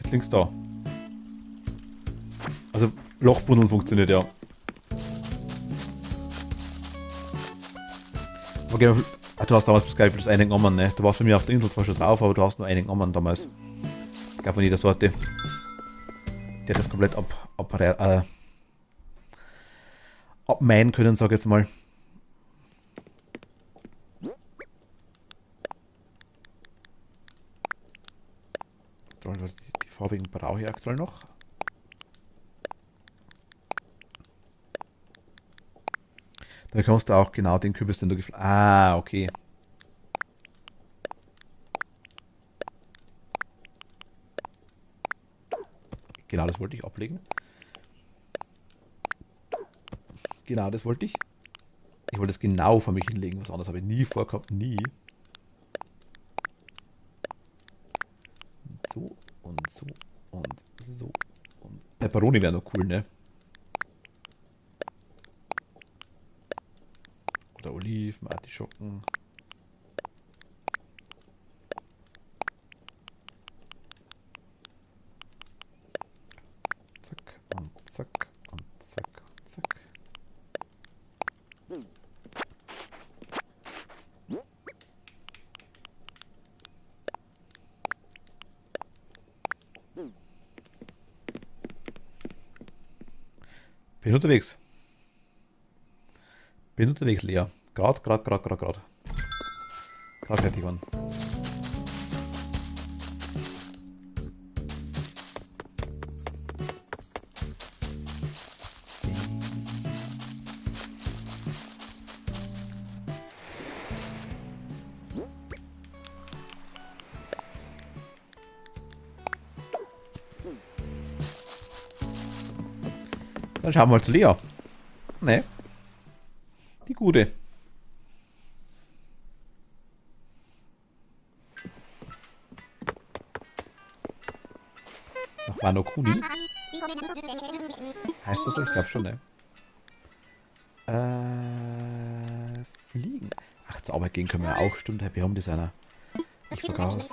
Jetzt links da. Also Lochbuddeln funktioniert ja. Okay, du hast damals bloß einen Ammern, ne? Du warst bei mir auf der Insel zwar schon drauf, aber du hast nur einen Ammern damals. Ich glaube von jeder Sorte. Der hat das komplett abmähen können, sag ich jetzt mal. Die farbigen brauche ich aktuell noch. Da bekommst du auch genau den Kürbis, den du gefallen. Ah, okay. Genau, das wollte ich ablegen. Genau, das wollte ich. Ich wollte es genau vor mich hinlegen. Was anderes habe ich nie vorgehabt. Nie. So und so und so. Und Pepperoni wäre noch cool, ne? Oder Oliven, Artischocken. Zack und zack und zack und zack. Bin unterwegs. Bin unterwegs, Lea. Grad. Grad fertig waren. Dann schauen wir mal zu Lea. Ne, die gute. Nach Wano Kuni. Heißt das so? Ich glaube schon, ne? Fliegen. Ach, zur Arbeit gehen können wir auch. Stimmt, Happy Home Designer. Ich vergaß.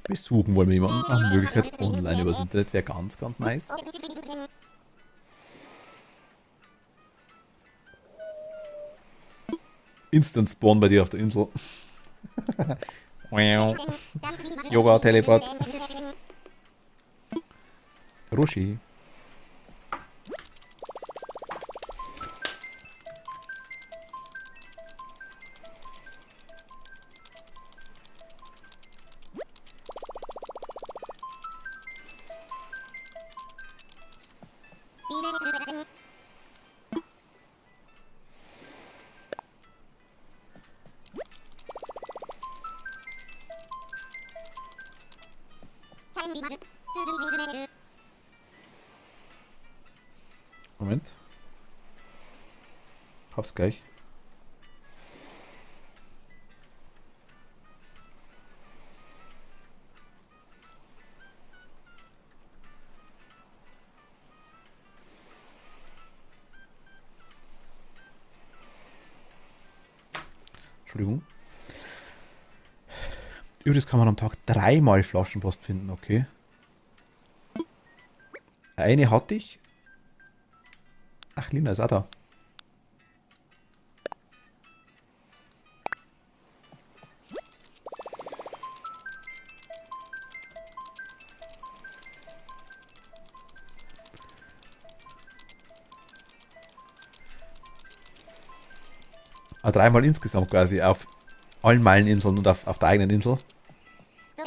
Besuchen wollen wir jemanden. Nach Möglichkeit online übers Internet wäre ganz nice. Instant Spawn bei dir auf der Insel. Yoga, Teleport. Roshi. Moment. Hab's gleich. Entschuldigung. Übrigens kann man am Tag 3-mal Flaschenpost finden, okay. Eine hatte ich. Ach, Lina ist auch da. dreimal insgesamt quasi auf allen Meileninseln und auf der eigenen Insel. Da,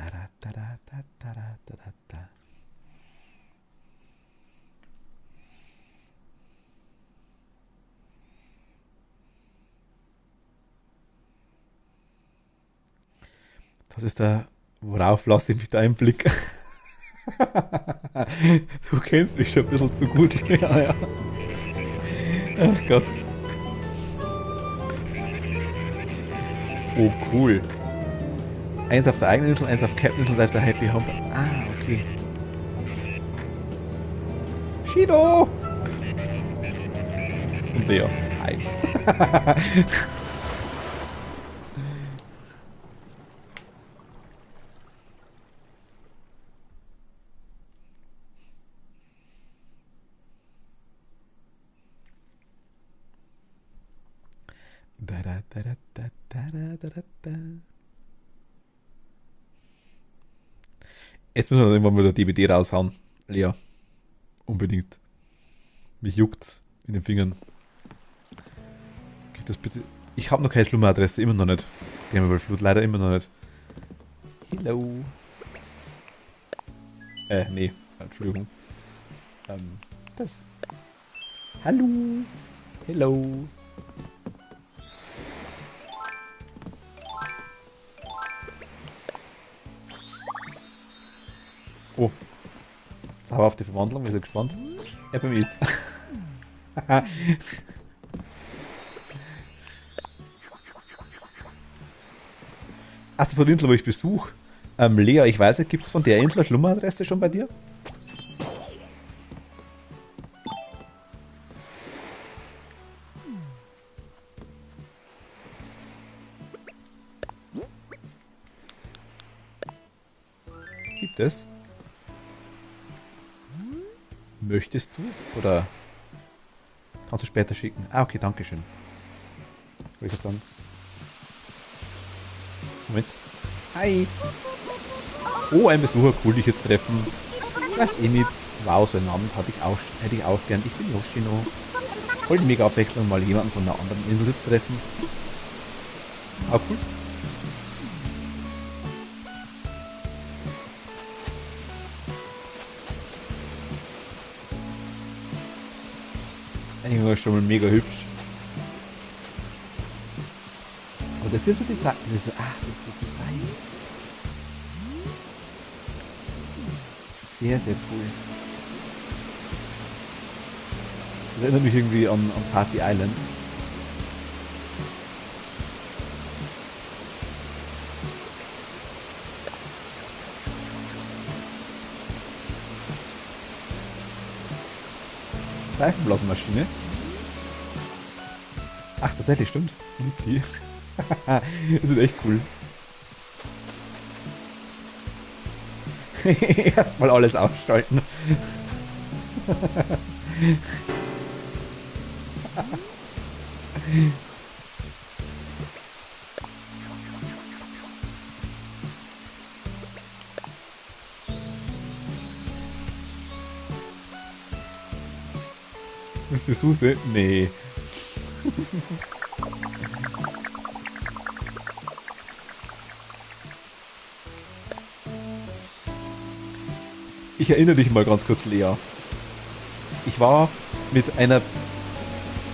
da, da, da, da, da, da, da, da. Das ist der, worauf lasse ich mich da einen Blick? Du kennst mich schon ein bisschen zu gut. Ja, ja. Ach Gott. Oh, cool. Eins auf der eigenen Insel, eins auf Captain Insel, da ist der Happy Home. Ah, okay. Shido! Und Lea. Hi. Da, da, da, da, da, da, da, da, da. Jetzt müssen wir irgendwann mal der DBD raushauen. Lea. Unbedingt. Mich juckt's in den Fingern. Geht das bitte? Ich habe noch keine Schlummeradresse, immer noch nicht. Gamerable Flut, leider immer noch nicht. Hello. Nee. Entschuldigung. Das. Hallo. Hello. Oh. Zauberhafte Verwandlung, wir sind gespannt. Ja, bei mir jetzt. Also von der Insel, wo ich besuche. Lea, ich weiß nicht, gibt es von der Insel eine Schlummeradresse schon bei dir? Gibt es? Möchtest du? Oder kannst du später schicken? Ah, okay, danke schön. Würde ich jetzt sagen. Moment. Hi! Oh, ein Besucher, cool, dich jetzt treffen. Du weißt eh nichts. Wow, so einen Namen hätte ich auch gern. Ich bin Yoshino. Voll die mega Abwechslung, mal jemanden von einer anderen Insel zu treffen. Auch cool. Eigentlich war schon mal mega hübsch. Aber das ist so Design. Das ist so Design. Sehr, sehr cool. Das erinnert mich irgendwie an Party Island. Seifenblasenmaschine. Ach, tatsächlich, stimmt. Okay. Das ist echt cool. Erstmal alles ausschalten. Ist die Suse? Nee. Ich erinnere dich mal ganz kurz, Lea. Ich war mit einer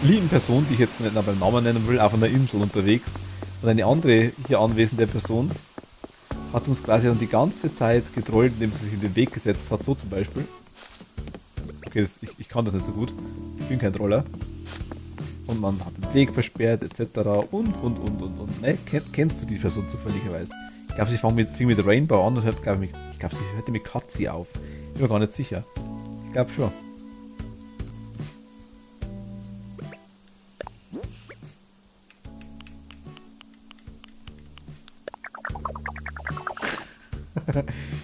lieben Person, die ich jetzt nicht beim Namen nennen will, auf einer Insel unterwegs. Und eine andere hier anwesende Person hat uns quasi dann die ganze Zeit getrollt, indem sie sich in den Weg gesetzt hat. So zum Beispiel. Okay, ich kann das nicht so gut. Ich bin kein Troller. Und man hat den Weg versperrt, etc. Und. Ne? Kennst du die Person zufälligerweise? Ich glaube, sie fing mit Rainbow an und hört, ich glaube, sie hörte mit Katzi auf. Ich bin mir gar nicht sicher. Ich glaube schon.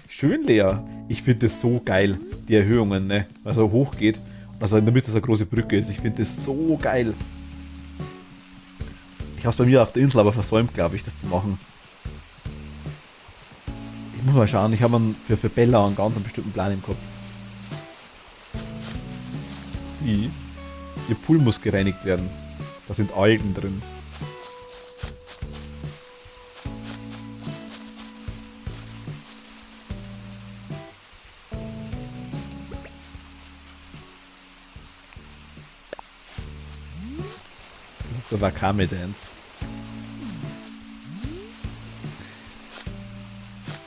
Schön, Lea. Ich finde das so geil. die Erhöhungen, ne? Also hoch geht und also in der Mitte so eine große Brücke ist. Ich finde das so geil. Ich habe es bei mir auf der Insel aber versäumt, glaube ich, das zu machen. Ich muss mal schauen, ich habe für Bella einen ganz bestimmten Plan im Kopf. Ihr Pool muss gereinigt werden. Da sind Algen drin. Das ist der Wakame Dance.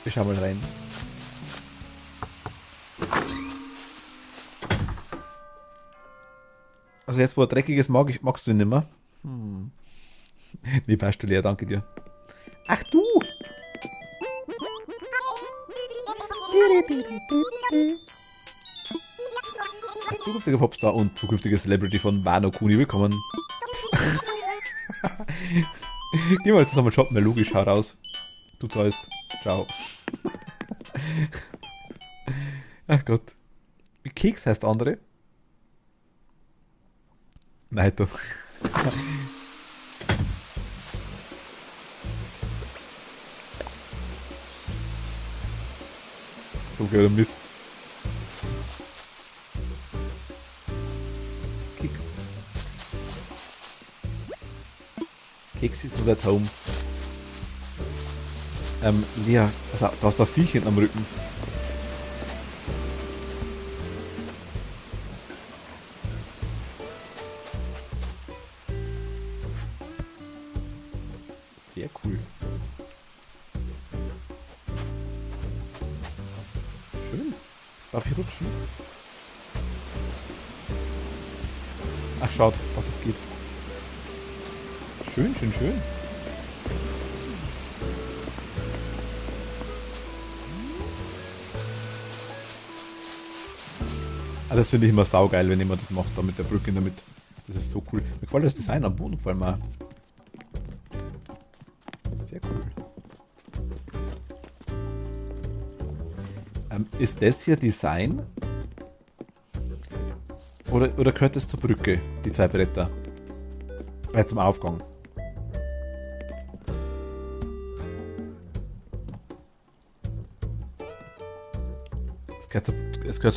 Ich schau mal rein. Also jetzt, wo er dreckig ist, magst du ihn nicht mehr? Hm. Nee, passt du leer, danke dir. Ach du! Als zukünftiger Popstar und zukünftiger Celebrity von Wano Kuni, willkommen. Gehen wir jetzt zusammen shoppen, ja logisch, hau raus. Du zahlst. Ciao. Ach Gott. Wie Keks heißt der andere? Nein, doch. So geiler Mist. Keks. Keks ist nur der Home. Lea, also, da ist da Viechchen am Rücken. Sehr cool. Schön. Darf ich rutschen? Ach, schaut, was das geht. Schön, schön, schön. Ah, das finde ich immer saugeil, wenn jemand das macht, da mit der Brücke in der Mitte. Das ist so cool. Mir gefällt das Design am Boden gefallen mir. Sehr cool. Ist das hier Design? Oder gehört das zur Brücke, die zwei Bretter? Zum Aufgang. Es gehört, es gehört